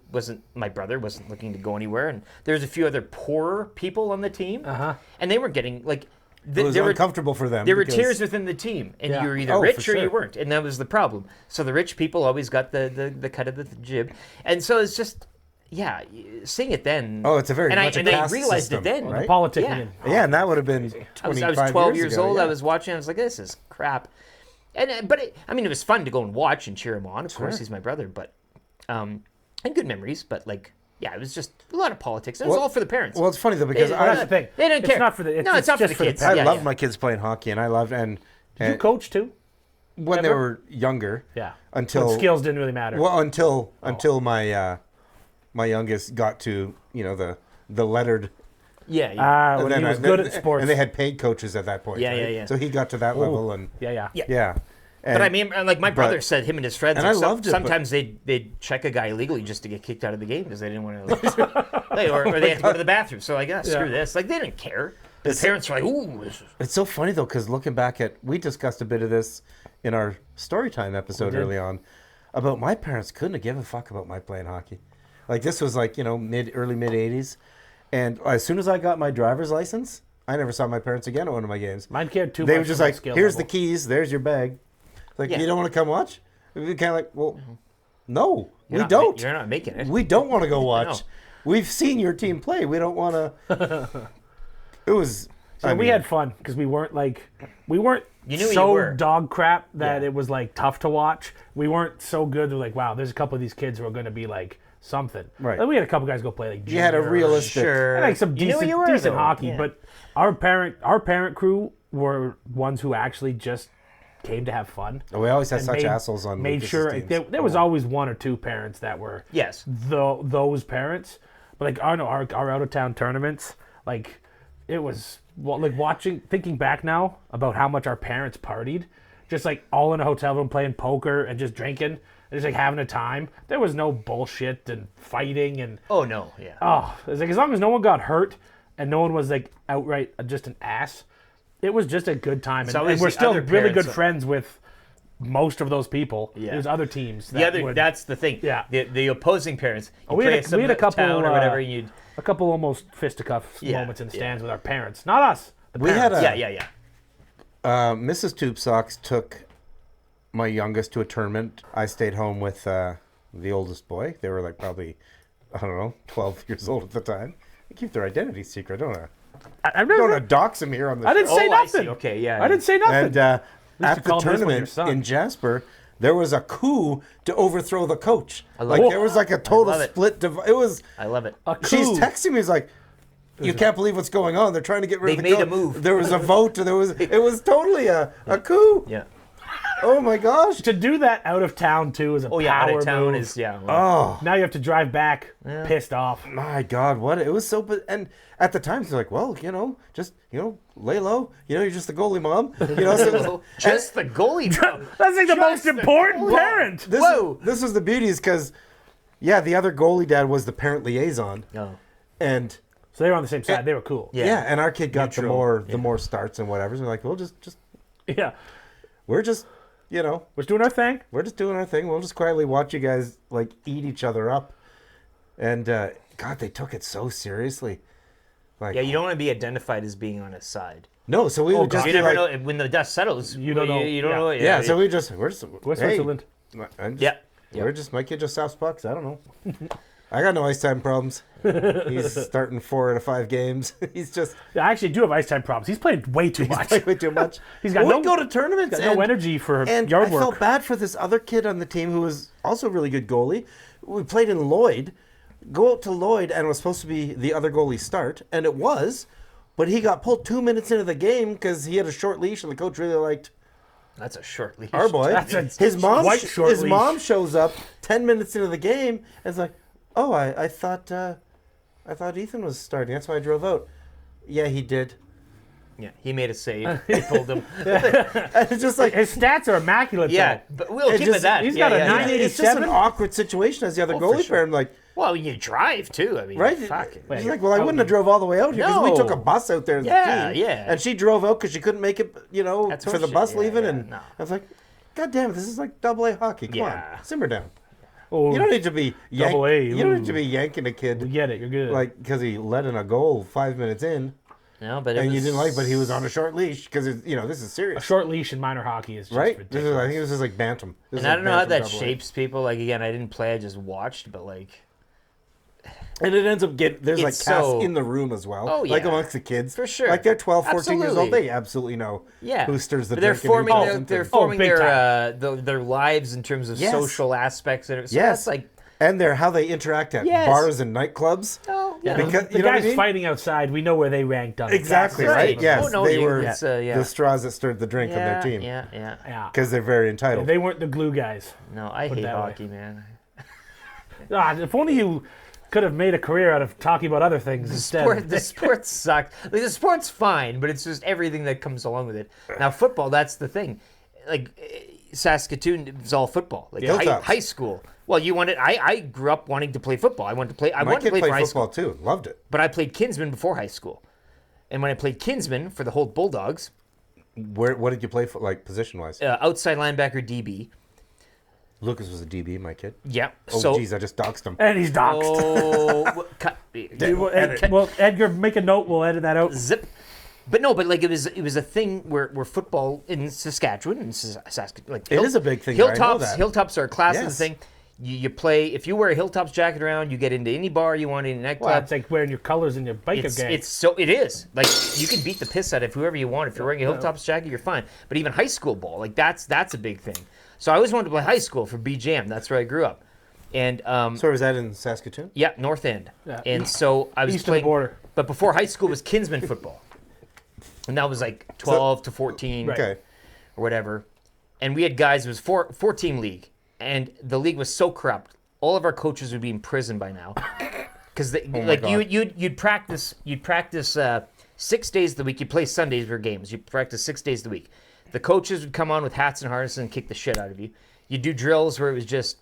my brother wasn't looking to go anywhere. And there's a few other poorer people on the team. Uh-huh. And they weren't getting, like. It was uncomfortable for them. There were because- tiers within the team, and Yeah. you were either Oh, rich for or you sure. weren't. And that was the problem. So the rich people always got the cut of the jib. And so it's just. Yeah, seeing it then. Oh, it's a very and much a I caste realized system, it then. right? The politicking. Yeah. and- Yeah, and that would have been 25 I was 12 years years ago, old. yeah. I was watching. I was like, "This is crap," but it was fun to go and watch and cheer him on. Of course, he's my brother, but and good memories. But it was just a lot of politics. It was all for the parents. Well, it's funny though because That's the thing. They didn't It's care. not for the. No, it's not for just the kids. I Yeah, loved yeah. my kids playing hockey, and I loved Did you coach too? when they ever? were younger. Yeah. Until But skills didn't really matter. Well, until my my youngest got to the lettered. Yeah. When he was good at sports. and they had paid coaches at that point. Yeah, right? yeah, yeah. So he got to that level, and yeah. yeah. But I mean, like my brother but- said, him and his friends. and like, I loved it, but- Sometimes they'd check a guy illegally just to get kicked out of the game because they didn't want to, or they had to go to the bathroom. So like, screw this. Like they didn't care. The parents were like, "Ooh, this is-" It's so funny though, because looking back we discussed a bit of this in our Storytime episode early on about my parents couldn't have given a fuck about my playing hockey. Like this was like early mid '80s, and as soon as I got my driver's license, I never saw my parents again at one of my games. Mine cared too They much were just for my like, skill "Here's the level. keys. There's your bag." Like, Yeah. you don't want to come watch? We kind of like, well, no, we not don't. You're not making it. We don't want to go No. watch. We've seen your team play. We don't want to. It was. So we had fun because we weren't You knew so you were. dog crap that Yeah. it was like tough to watch. We weren't so good. We're like, wow, there's a couple of these kids who are going to be like something. Right. Like, we had a couple guys go play like. You had a junior, realistic. Sure. and, like some You knew decent, you were, decent though. hockey, Yeah. but our parent crew were ones who actually just came to have fun. We always had and such assholes on. Made Lucas's sure teams. there was always one or two parents that were Yes. those parents. But like I know our out of town tournaments, like it was thinking back now about how much our parents partied, just like all in a hotel room playing poker and just drinking and just like having a time. There was no bullshit and fighting and Oh no. Yeah. it was like as long as no one got hurt and no one was like outright just an ass, it was just a good time. And always we're the still other really good parents- friends with most of those people. Yeah. There's other teams. That's the thing. Yeah. The opposing parents. You we had play a- some we had a couple, town or whatever, and you'd. a couple almost fisticuff Yeah, moments in the yeah. stands with our parents, not us. The We had parents. a- Yeah. Mrs. Tubesox took my youngest to a tournament. I stayed home with the oldest boy. They were like probably, I don't know, 12 years old at the time. They keep their identity secret. I I don't want to dox them here on the I didn't show. say Oh, I see. nothing. Okay, yeah, I didn't say nothing. And at you the called this one your tournament son. in Jasper, there was a coup to overthrow the coach. love Like it. there was like a total love it. split. It was. I love it. A coup. She's texting me. He's like, you can't believe what's going on. They're trying to get rid of the made coach. a move. There was a vote. It was totally a coup. Yeah. Oh my gosh. To do that out of town too is a Oh yeah, out power of town move. is well, Oh Now you have to drive back pissed off. my God! What it was so. And at the time, it's like, well, just lay low. You're just the goalie mom. So, just the goalie. Bro. That's like the most the important goalie. parent. This was the beauties because, the other goalie dad was the parent liaison, No. and So they were on the same side. They were cool. Yeah. and our kid got Neutral. the more starts and whatever. So we're like, we'll just Yeah. we're just We're doing our thing. we're just doing our thing. We'll just quietly watch you guys like eat each other up, and God, they took it so seriously. Like, Yeah, you don't want to be identified as being on his side. no, so we would just You be never like, know when the dust settles. You don't know. You don't Yeah. know. yeah. So we're just We're hey, Switzerland. I'm just, Yeah. my kid just stops pucks. I don't know. I got no ice time problems. He's starting 4 out of 5 games. He's just I actually do have ice time problems. He's playing way too much. playing way too much. He's got Well, no- we go to tournaments. Got no energy for And yard I work. felt bad for this other kid on the team who was also a really good goalie. We played in Lloyd. Go out to Lloyd, and it was supposed to be the other goalie start, and it was, but he got pulled 2 minutes into the game because he had a short leash, and the coach really liked That's a short leash. our boy. That's a his mom. quite short His leash. mom shows up 10 minutes into the game, and it's like, oh, I thought Ethan was starting. That's why I drove out. Yeah, he did. Yeah, he made a save. He pulled him. And it's just like His stats are immaculate. Yeah, though. but we'll It keep just- it that. he's yeah, got a yeah, 980 yeah. it's just an 87? awkward situation as the other Oh, for goalie sure. pair. I'm like, Well, you drive too. I mean, right? fuck. He's like, well, I wouldn't have drove all the way out here because we No. took a bus out there as Yeah, a team. yeah. And she drove out because she couldn't make it, That's for the horseshit. bus Yeah, leaving. yeah, And no. I was like, God damn it, this is like AA hockey. Come Yeah. on, simmer down. Oh, You don't need to be Double A, You don't need to ooh. be yanking a we kid get it. You're good. like because he let in a goal 5 minutes in, No, but it and was, you didn't like, but he was on a short leash because this is a serious, short leash in minor hockey is just right? ridiculous. I think this is like bantam. This is And I like don't know how bantam that AA. shapes people. Like again, I didn't play. I just watched. But like, And it ends up there's like It's casts so- in the room as well. Oh, like yeah. amongst the kids. For sure. Like they're 12, 14 years old. Absolutely. They absolutely know yeah, who stirs the but they're drink and who forming doesn't. they're And- forming big their lives in terms of Yes. social aspects. And so Yes. that's like, and how they interact at Yes. bars and nightclubs. oh yeah, Because the you know what I guys mean? fighting outside, we know where they ranked on. the Exactly cast. right. Right. Yes, Oh, no, they you- were it's, yeah. the straws that stirred the drink of their team Yeah, yeah. Yeah. because they're very entitled. They weren't the glue guys. No, I hate that way. hockey, man. If only you could have made a career out of talking about other things instead. The sport sucks. Like, the sport's fine, but it's just everything that comes along with it. Now, football, that's the thing. Like, Saskatoon, it was all football. Like, Hilltops. high school. Well, you wanted. I grew up wanting to play football. I wanted to play. I My wanted to kid play for played high school, football too. Loved it. but I played Kinsman before high school. And when I played Kinsman for the Holt Bulldogs, What did you play for, like position wise? outside linebacker DB. Lucas was a DB, my kid. Yeah. Oh, so. geez, I just doxed him. And he's doxed. Oh, cut. Well, Edgar, make a note. We'll edit that out. Zip. But no, but like it was a thing where football in Saskatchewan and Saskatoon, like It is a big thing there, I know Hilltops, that. Hilltops are a class of the Yes. thing. You play if you wear a Hilltops jacket around, you get into any bar you want, any Well, nightclub. it's like wearing your colors in your biker It's, gang. it is like you can beat the piss out of whoever you want. If you're wearing a Hilltops jacket, you're fine. But even high school ball, like that's a big thing. So I always wanted to play high school for BJM. That's where I grew up, and So was that in Saskatoon? yeah, North End. Yeah. And so I was East of the playing. border. But before high school was Kinsman football, and that was like 12 to 14 Okay. or whatever. And we had guys. It was four team league, and the league was so corrupt. All of our coaches would be in prison by now, because like God. you'd practice 6 days of the week. You play Sundays for games. You practice 6 days of the week. The coaches would come on with hats and harnesses and kick the shit out of you. You'd do drills where it was just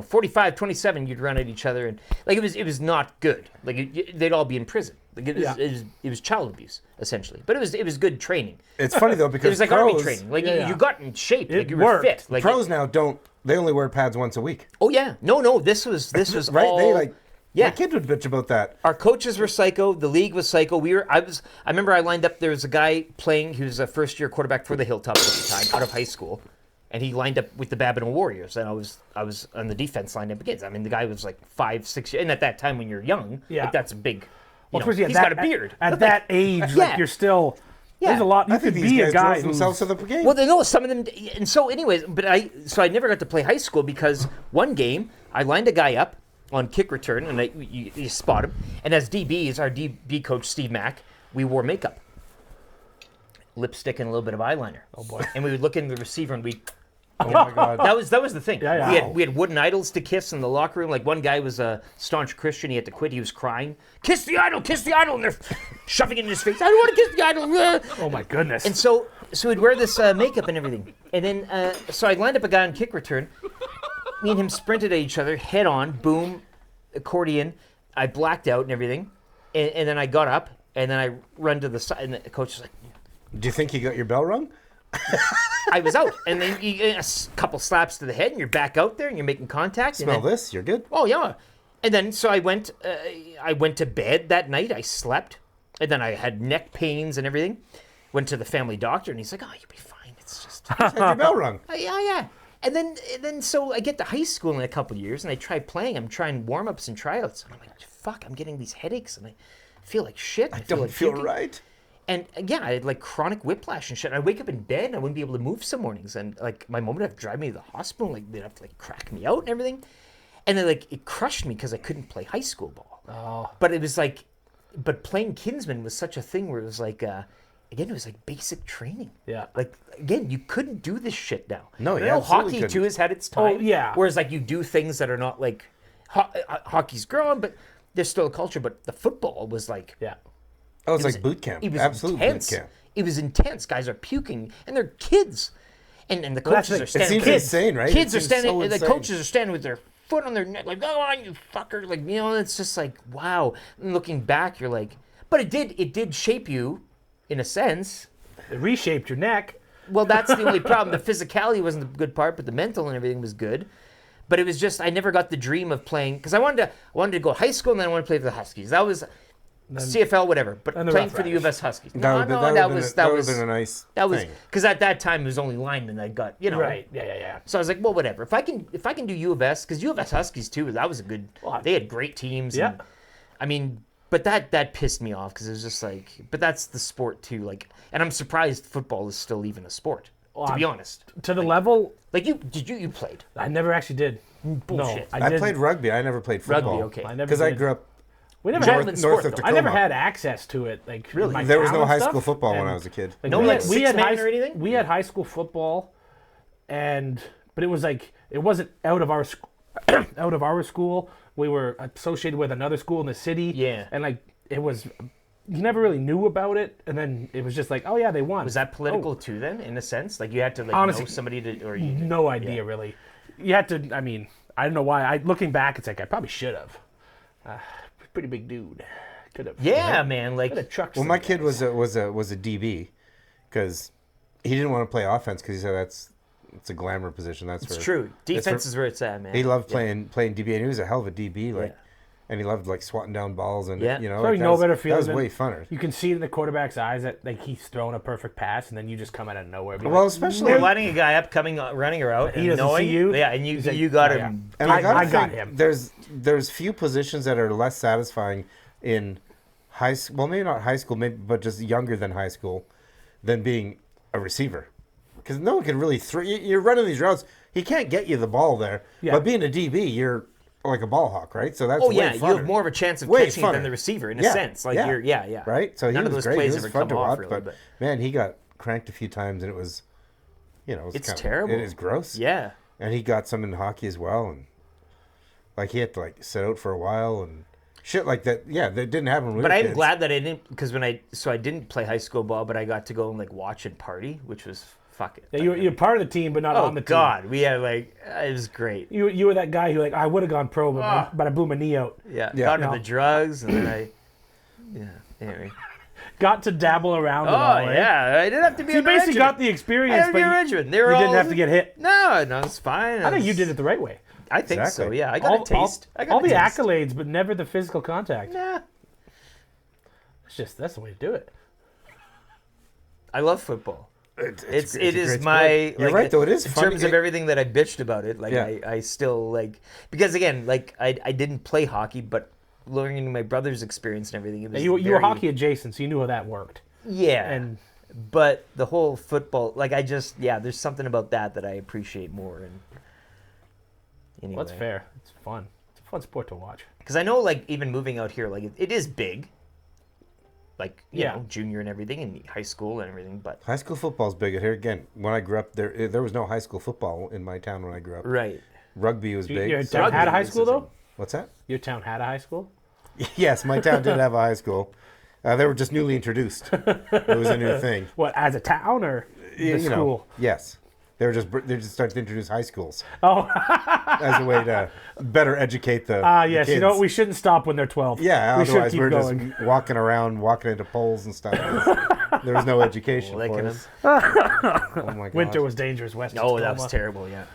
45, 27. You'd run at each other, and like it was not good. Like they'd all be in prison. Like it was child abuse essentially. But it was good training. It's funny though It because was like pros, army training. Like Yeah. you got in shape. Like It you were worked. fit. Like pros now don't. They only wear pads once a week, oh yeah, no. This was right? all, They like. yeah. My kid would bitch about that. Our coaches were psycho. The league was psycho. I remember I lined up. There was a guy playing. He was a first year quarterback for the Hilltops at the time, out of high school, and he lined up with the Babbitt Warriors. And I was on the defense lined up against. I mean, the guy was like 5, 6 years. And at that time, when you're young, Yeah. like that's a big. Well, He's especially got a beard. At that age, Yeah. like you're still. Yeah. There's a lot. You I think could these be guys a guy drove themselves who's. to the game. Well, they know some of them, and so anyways, but I never got to play high school because one game I lined a guy up on kick return, and you spot him. And as DBs, our DB coach, Steve Mack, we wore makeup. Lipstick and a little bit of eyeliner. Oh, boy. And we would look in the receiver and we... Oh my God. That was the thing. Yeah, yeah. We had wooden idols to kiss in the locker room. Like one guy was a staunch Christian. He had to quit. He was crying. Kiss the idol, kiss the idol. And they're shoving it in his face. I don't want to kiss the idol. Oh my goodness. And so we'd wear this makeup and everything. And then, so I lined up a guy on kick return. Me and him sprinted at each other, head on, boom, accordion. I blacked out and everything. And then I got up, and then I run to the side. And the coach was like, Do you think you got your bell rung? I was out. And then a couple slaps to the head, and you're back out there, and you're making contact. Smell and then, this? You're good. Oh, yeah. And then, so I went to bed that night. I slept. And then I had neck pains and everything. Went to the family doctor, and he's like, oh, you'll be fine. It's just... Had your bell rung. Yeah. And then, so I get to high school in a couple of years, and I try playing. I'm trying warm-ups and tryouts. And I'm like, fuck, I'm getting these headaches, and I feel like shit. I Don't like feel puking. right. And yeah, I had like chronic whiplash and shit. And I wake up in bed and I wouldn't be able to move some mornings. And like my mom would have to drive me to the hospital. Like they'd have to like crack me out and everything. And then like it crushed me because I couldn't play high school ball. Oh. But it was like, but playing Kinsman was such a thing where it was like, again, it was like basic training. Yeah. Like again, you couldn't do this shit now. No, I you know absolutely hockey couldn't. too has had its time. Oh, yeah. Whereas like you do things that are not like, hockey's growing, but there's still a culture. But the football was like. Yeah. Oh, it's was- like boot camp. It was Absolute intense. boot camp. It was intense. Guys are puking, and they're kids, and the that's coaches it. are It standing. seems kids, insane, right? Kids It are seems standing. so and the insane. coaches are standing with their foot on their neck, like, "Go on, you fucker!" Like it's just like, wow. And looking back, you're like, but it did shape you, in a sense. It reshaped your neck. Well, that's the only problem. The physicality wasn't the good part, but the mental and everything was good. But it was just I never got the dream of playing because I wanted to go to high school and then I wanted to play for the Huskies. That was CFL, whatever. But and the playing Rough for the U of Riders. S Huskies. That would have been a nice That was thing. because at that time it was only linemen I got, Right. Yeah. So I was like, well, whatever. If I can do U of S, because U of S Huskies too, that was a good. They had great teams. Yeah. And, I mean, but that pissed me off because it was just like, but that's the sport too. Like, and I'm surprised football is still even a sport. To be honest, To the level, like you played I never actually did. bullshit. No, I did. played rugby. I never played football. Rugby, okay. I never Because I did. grew up We never North- had. sport, north of though. Tacoma. I never had access to it. Like Really? my There was town no and high stuff, school football when and, I was a kid. No, we like had, we had six-man high, or anything? We had high school football, but it was like it wasn't out of our out of our school. We were associated with another school in the city. Yeah. and like it was, you never really knew about it, and then it was just like, oh yeah, they won. Was that political too? Then, in a sense, like you had to like Honestly, know somebody to, or you No idea really. You had to. I mean, I don't know why. Looking back, it's like I probably should have. Pretty big dude. Could have. Yeah, man. Like Could have trucked. Well, some my kid guys. was a DB because he didn't want to play offense because he said it's a glamour position. it's true. Defense is where it's at, man. He loved playing DB, and he was a hell of a DB. Like, Yeah. and he loved like swatting down balls, and Yeah. you know, Probably like, no better that feeling was than- way funner. You can see it in the quarterback's eyes that like he's throwing a perfect pass, and then you just come out of nowhere. Be Well, like, especially You're lining a guy up, running her out, He and doesn't knowing, see you. yeah, and you He's like, you got oh, him. and I gotta got think him. There's few positions that are less satisfying in high school. Well, maybe not high school, maybe, but just younger than high school, than being a receiver. Because no one can really throw. You're running these routes. He can't get you the ball there. Yeah. But being a DB, you're like a ball hawk, right? So that's Oh way yeah, you funner. have more of a chance of Way catching it than funner. the receiver in a Yeah, sense. Like yeah. you're, yeah. Right? So he None was of those great. plays He was ever fun come to off, watch, really, but but- man, he got cranked a few times, and it was, It's kinda- terrible. It is gross. Yeah. And he got some in hockey as well, and like he had to like sit out for a while and shit like that. Yeah, that didn't happen when we But were I'm kids. glad that I didn't, because I didn't play high school ball, but I got to go and like watch and party, which was fuck it. Yeah, you're part of the team, but not Oh on the team. God, we had like it was great. You were that guy who like I would have gone pro, but I blew my knee out. Yeah, Yeah. got into No. the drugs, and then anyway. Got to dabble around. Oh and all, eh? yeah, I didn't have to be. So you in basically regiment. got the I experience, had to but be in you regiment. They were didn't all- have to get hit. No, it's fine. I think you did it the right way. I think so. Exactly. Yeah, I got a taste. I got all a the taste. accolades, but never the physical contact. Nah, That's the way to do it. I love football. It's It a is great my. sport. You're like, right, though. It is in fun. terms of everything that I bitched about it. Like Yeah. I still like because again, like I didn't play hockey, but learning my brother's experience and everything. It was You were very- hockey adjacent, so you knew how that worked. Yeah, And but the whole football, like I just there's something about that I appreciate more. And anyway, well, that's fair. It's fun. It's a fun sport to watch. Because I know, like, even moving out here, like, it is big. Like, you Yeah. know, junior and everything, and high school and everything, but... High school football's big here. Again, when I grew up, there was no high school football in my town when I grew up. Right. Rugby was big. Your so- town had a high Rugby school, is- though? What's that? Your town had a high school? Yes, my town did have a high school. They were just newly introduced. It was a new thing. What, as a town or the You know, school? yes. They just starting to introduce high schools Oh, as a way to better educate the yes. the You know, kids. we shouldn't stop when they're 12. Yeah, we should otherwise keep we're going. just walking around, walking into poles and stuff. There was no education Licking for 'em. us. Oh my god. Winter was dangerous. West. Oh, that Tacoma. was terrible, yeah.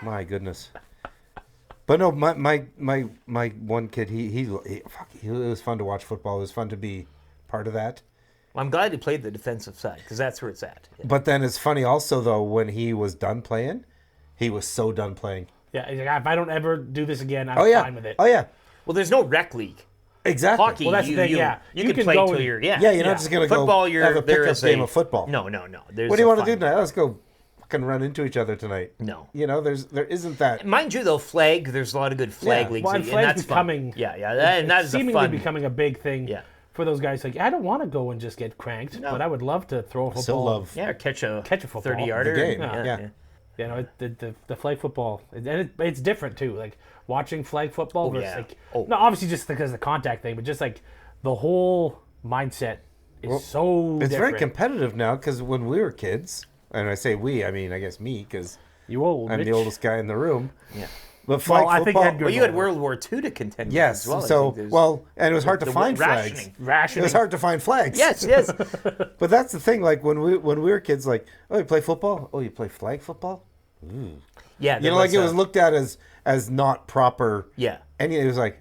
My goodness. But no, my one kid, he it was fun to watch football. It was fun to be part of that. Well, I'm glad he played the defensive side, because that's where it's at. Yeah. But then it's funny also though when he was done playing, he was so done playing. Yeah, he's like, if I don't ever do this again, I'm Oh yeah. fine with it. Oh yeah. Well, there's no rec league. Exactly. Hockey, Well, that's the thing, yeah. You You can can play go till and- you're... Yeah, you're not just gonna Football, go you're, have a there pickup is game of football. No. There's What do you want to fun. do tonight? Let's go fucking run into each other tonight. No. You know, there isn't that. Mind you, though, flag, there's a lot of good flag Yeah. leagues, Well, and and flag's that's becoming- fun. Yeah, and that is a seemingly fun... becoming a big thing Yeah. for those guys. Like, I don't want to go and just get cranked, but I would love to throw a football. Still love Yeah, or catch a football. 30-yarder. The game, Yeah. You know, the flag football, and it's different too. Like watching flag football versus yeah. like, Oh. no, obviously just because of the contact thing, but just like the whole mindset is so It's different. very competitive now because when we were kids, and I say we, I mean I guess me because You old, I'm Rich. the oldest guy in the room. Yeah. But flag Well, I think football, Edgar- Well, you had World War II to contend with yes. as well. I So think there's- well, and it was hard to the find flags. rationing. It Rationing. was hard to find flags. Yes. But that's the thing. Like when we were kids, like, oh, you play football? Oh, you play flag football? Yeah. You know, like it was looked at as not proper. Yeah. And it was like,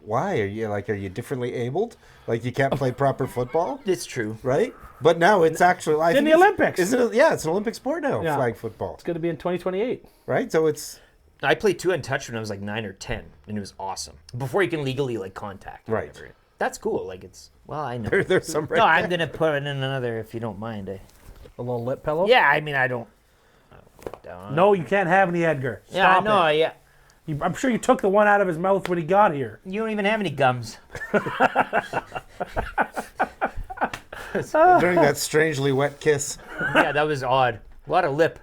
why are you differently abled? Like you can't play proper football, It's true. right? But now it's actually in the Olympics. Isn't it? Yeah, it's an Olympic sport now. Yeah. Flag football, It's going to be in 2028. right? So it's I played 2-in-touch when I was like 9 or 10, and it was awesome. Before you can legally like contact. or Right. whatever. That's cool. Like it's I know. there's some. Right No, I'm there. gonna put in another if you don't mind. A little lip pillow. Yeah, I mean I don't. No, you can't have any, Edgar. Yeah, I Stop know. it. Yeah, I'm sure you took the one out of his mouth when he got here. you don't even have any gums. during that strangely wet kiss. Yeah, that was odd. A lot of lip.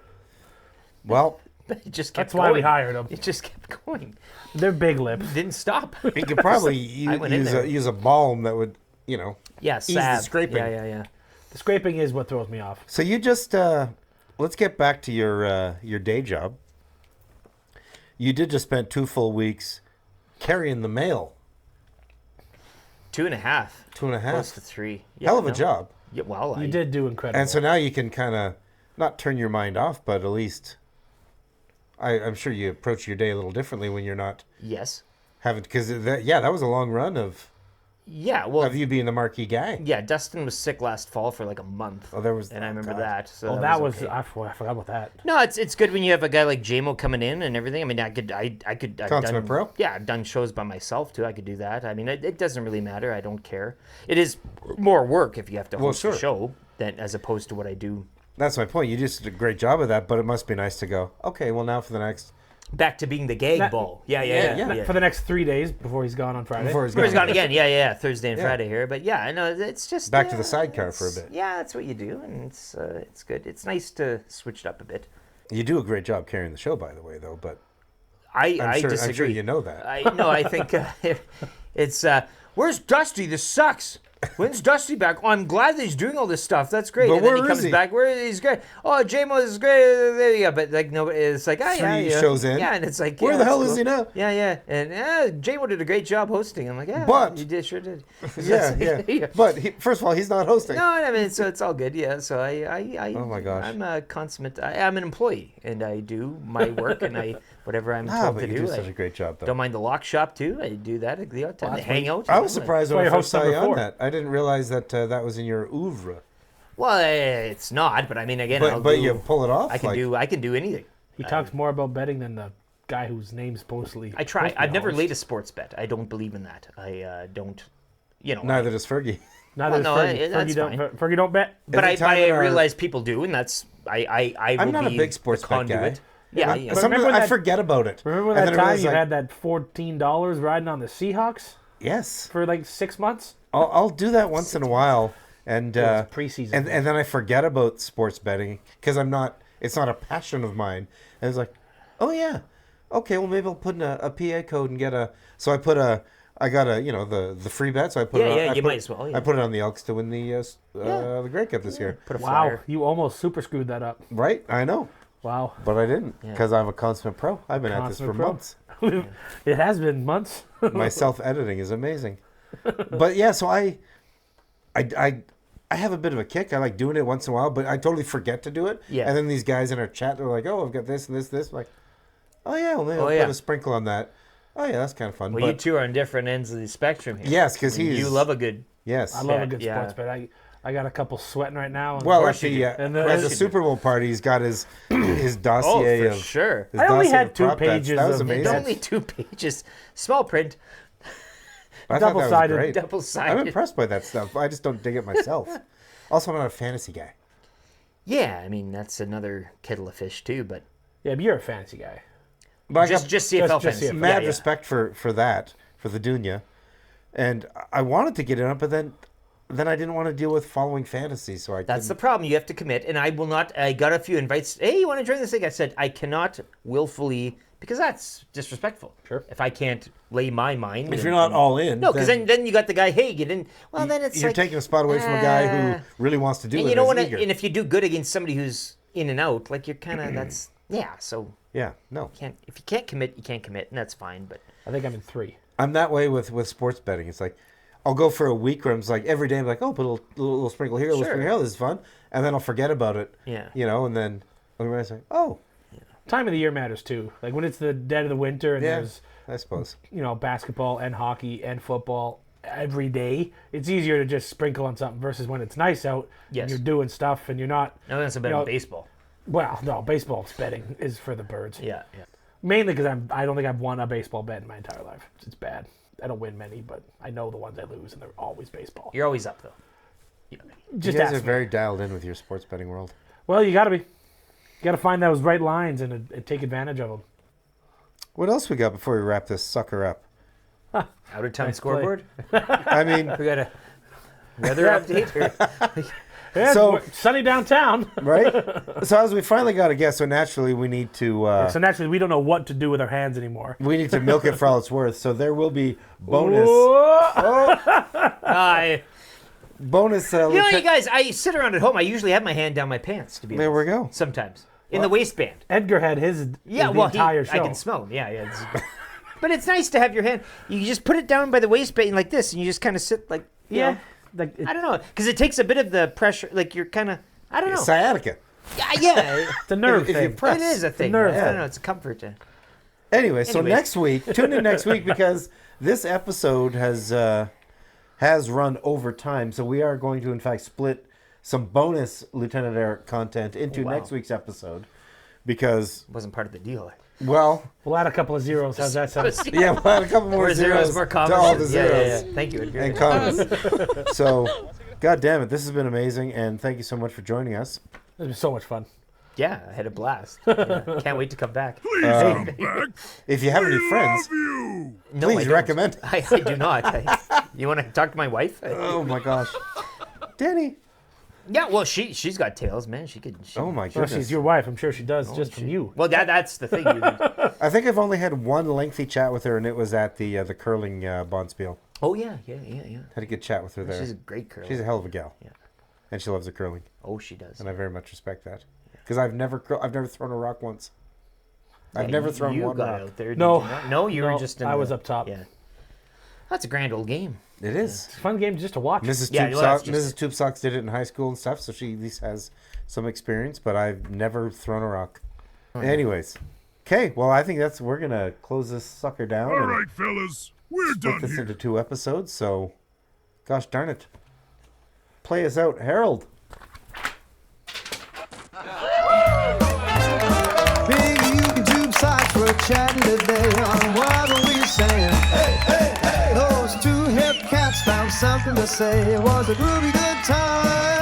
Well, It just kept That's why we going. hired him. It just kept going. They're big lips. Didn't stop. you could probably I went in use there. use a balm that would, Yeah, the salve. scraping. Yeah. The scraping is what throws me off. So you just let's get back to your day job. You did just spend 2 full weeks carrying the mail. 2.5. 2.5. Close to 3. Yeah, Hell of a no. job. Yeah, well, You did do incredible. And so now you can kind of not turn your mind off, but at least I'm sure you approach your day a little differently when you're not Yes. having, because that was a long run of Yeah, well, you being the marquee guy. yeah, Dustin was sick last fall for like a month. Oh, there was, And I remember God. that. So oh, that was okay. I forgot about that. No, it's good when you have a guy like JMO coming in and everything. I mean, I could I've Consummate done, pro? Yeah, I've done shows by myself too. I could do that. I mean, it doesn't really matter. I don't care. It is more work if you have to host sure. a show than as opposed to what I do. That's my point. You just did a great job of that, but it must be nice to go, okay, well, now for the next, Back to being the gag That- ball. Yeah. For the next 3 days before he's gone on Friday. before he's Where's gone. gone again? Yeah. Thursday and Yeah. Friday here, but yeah, I know it's just Back to the sidecar for a it's- bit. Yeah, that's what you do, and it's good. It's nice to switch it up a bit. You do a great job carrying the show, by the way, though, but I I'm disagree. sure you know that. I think it's where's Dusty? This sucks. When's Dusty back? Oh, I'm glad that he's doing all this stuff. That's great. But and then where he is comes he? back. Where he's great. Oh, JMO is great. There you go. But like nobody. It's like yeah. 3 shows in. Yeah, and it's like Where yeah, the hell that's is he now? Yeah. And JMO did a great job hosting. I'm like yeah. But- you did sure did. Yeah. But first of all, he's not hosting. No, I mean, so it's all good. Yeah. So I Oh my gosh. I'm a consummate. I'm an employee, and I do my work, and I whatever I'm told but to you do. do such I a great job, though. don't mind the lock shop too. I do that at the odd time. that's hang out. I you was know, surprised That's when why I you first host saw number you on 4. that. I didn't realize that that was in your oeuvre. Well, it's not, but I mean, again, I'll But do, you pull it off. I can do anything. He talks more about betting than the guy whose name's supposedly. I try. supposed to be I've never honest. laid a sports bet. I don't believe in that. I don't. You know. Neither does Fergie. Neither Well, does no, Fergie. that's Fergie don't. fine. Fergie don't bet. but Every time I in our- realize people do, and that's I I'm will not a be big sports the bet guy. conduit. Yeah, yeah. Sometimes remember I that- forget about it. Remember And that then I time realize, you like, had that $14 riding on the Seahawks Yes. for like 6 months? I'll do that once in a while, and was preseason. and then I forget about sports betting because it's not a passion of mine. And it's like, oh yeah, okay, well maybe I'll put in a PA code and get a. So I got the free bet. So I put Yeah, it on, yeah, I you put, might as well, yeah. I put it on the Elks to win the Grey Cup this year. Put a Wow, flyer. you almost super screwed that up. Right, I know, Wow. but I didn't because I'm a consummate pro. I've been at this for Consummate pro. months. It has been months. My self-editing is amazing. But yeah, so I have a bit of a kick. I like doing it once in a while, but I totally forget to do it. Yeah. And then these guys in our chat, they're like, "Oh, I've got this and this, this." I'm like, "Oh yeah, well maybe I'll yeah. put a sprinkle on that." Oh yeah, that's kind of fun. Well, but you two are on different ends of the spectrum here. yes, because You love a good. yes. I love Yeah, a good yeah. sports bet. I got a couple sweating right now. And Well, at course you the, do. And at the the- Super Bowl party, he's got his Oh, dossier for of. sure. His I only dossier had of 2 prop bets. pages That was of amazing. Only 2 pages. Small print. I thought that was double-sided- great. I'm Double-sided. impressed by that stuff. I just don't dig it myself. Also, I'm not a fantasy guy. Yeah, I mean, that's another kettle of fish, too, but yeah, but you're a fancy guy. But I just got CFL just fans. CFL. mad Yeah. respect for that, for the Dunya. And I wanted to get in it, but then I didn't want to deal with following fantasy, so I That's the couldn't. problem. You have to commit, and I will not. I got a few invites. Hey, you want to join this thing? I said I cannot willfully because that's disrespectful. Sure. If I can't lay my mind. If and- you're not all in, No, because then you got the guy. Hey, get in. Well, then it's you're like, taking a spot away from a guy who really wants to do And it. you know and what? is eager. And if you do good against somebody who's in and out, like you're kind of that's yeah. So Yeah, no. if you can't commit, you can't commit, and that's fine. But I think I'm in 3. I'm that way with sports betting. It's like I'll go for a week where I'm like every day I'm like, oh, put a little sprinkle here, a little Sure. sprinkle here, this is fun, and then I'll forget about it. Yeah. You know, and then I'll realize like, oh, Time of the year matters too. Like when it's the dead of the winter and yeah, there's I suppose. basketball and hockey and football every day, it's easier to just sprinkle on something versus when it's nice out Yes. and you're doing stuff and you're not. no, that's a bit You know, of baseball. Well, no, baseball betting is for the birds. Yeah, yeah. Mainly because I don't think I've won a baseball bet in my entire life. It's bad. I don't win many, but I know the ones I lose, and they're always baseball. You're always up though. Just you guys ask are me. very dialed in with your sports betting world. Well, you got to be. You got to find those right lines and take advantage of them. What else we got before we wrap this sucker up? Out of town Nice scoreboard. I mean, We got a weather update. Or... Yeah, So- we're sunny downtown. right? So as we finally got a guess, so naturally we need to So naturally, we don't know what to do with our hands anymore. milk it for all it's worth. So there will be bonus bonus. You know, you guys, I sit around at home. I usually have my hand down my pants. To be There honest. we go. Sometimes in the waistband. Edgar had his Yeah, the well, entire show. I can smell him. Yeah, yeah. But it's nice to have your hand. You just put it down by the waistband like this, and you just kind of sit like you Yeah, know. like I don't know, because it takes a bit of the pressure. Like you're kind of, I don't know. Sciatica. Yeah, it's a nerve if you thing. press. it is a thing. nerve. I don't know. It's a comfort. Anyway, so Anyways. next week, tune in next week because this episode has run over time. So we are going to, in fact, split some bonus Lieutenant Eric content into Wow. next week's episode because, Wasn't part of the deal. well, We'll add a couple of zeros. How's that sound? yeah, we'll add a couple more More zeros, more to commas. all the Yeah, zeros yeah, yeah. Thank you, Edgar. and commas. So, God damn it, this has been amazing, and thank you so much for joining us. It's been so much fun. Yeah, I had a blast. Yeah, can't wait to come back. Please come back. If you have any friends, Love you. No, please I don't. recommend. I do not. You want to talk to my wife? Oh my gosh, Danny. Yeah, well, she's got tails, man. She could. Oh my Well, goodness. she's your wife. I'm sure she does just from you. Well, that's the thing. I think I've only had one lengthy chat with her, and it was at the curling bonspiel. Oh yeah. Had a good chat with her there. She's a great girl. She's a hell of a gal. Yeah. And she loves the curling, Oh, she does. and I very much respect that. Because I've never thrown a rock once. I've never thrown you one got rock. out there. No. Did you not? No, you were No, just. In I the- was up top. Yeah. That's a grand old game. It is. It's a fun game just to watch. Mrs. Yeah, well, that's Mrs. Tubesox did it in high school and stuff, so she at least has some experience. But I've never thrown a rock. Anyways, okay. Well, I think we're gonna close this sucker down All and right, fellas. We're split done this here. into 2 episodes. So, gosh darn it, play us out, Harold. Big Uke Tubesox were chatting today on what were we saying? Hey, hey, hey! Those 2 hip cats found something to say. It was a groovy good time.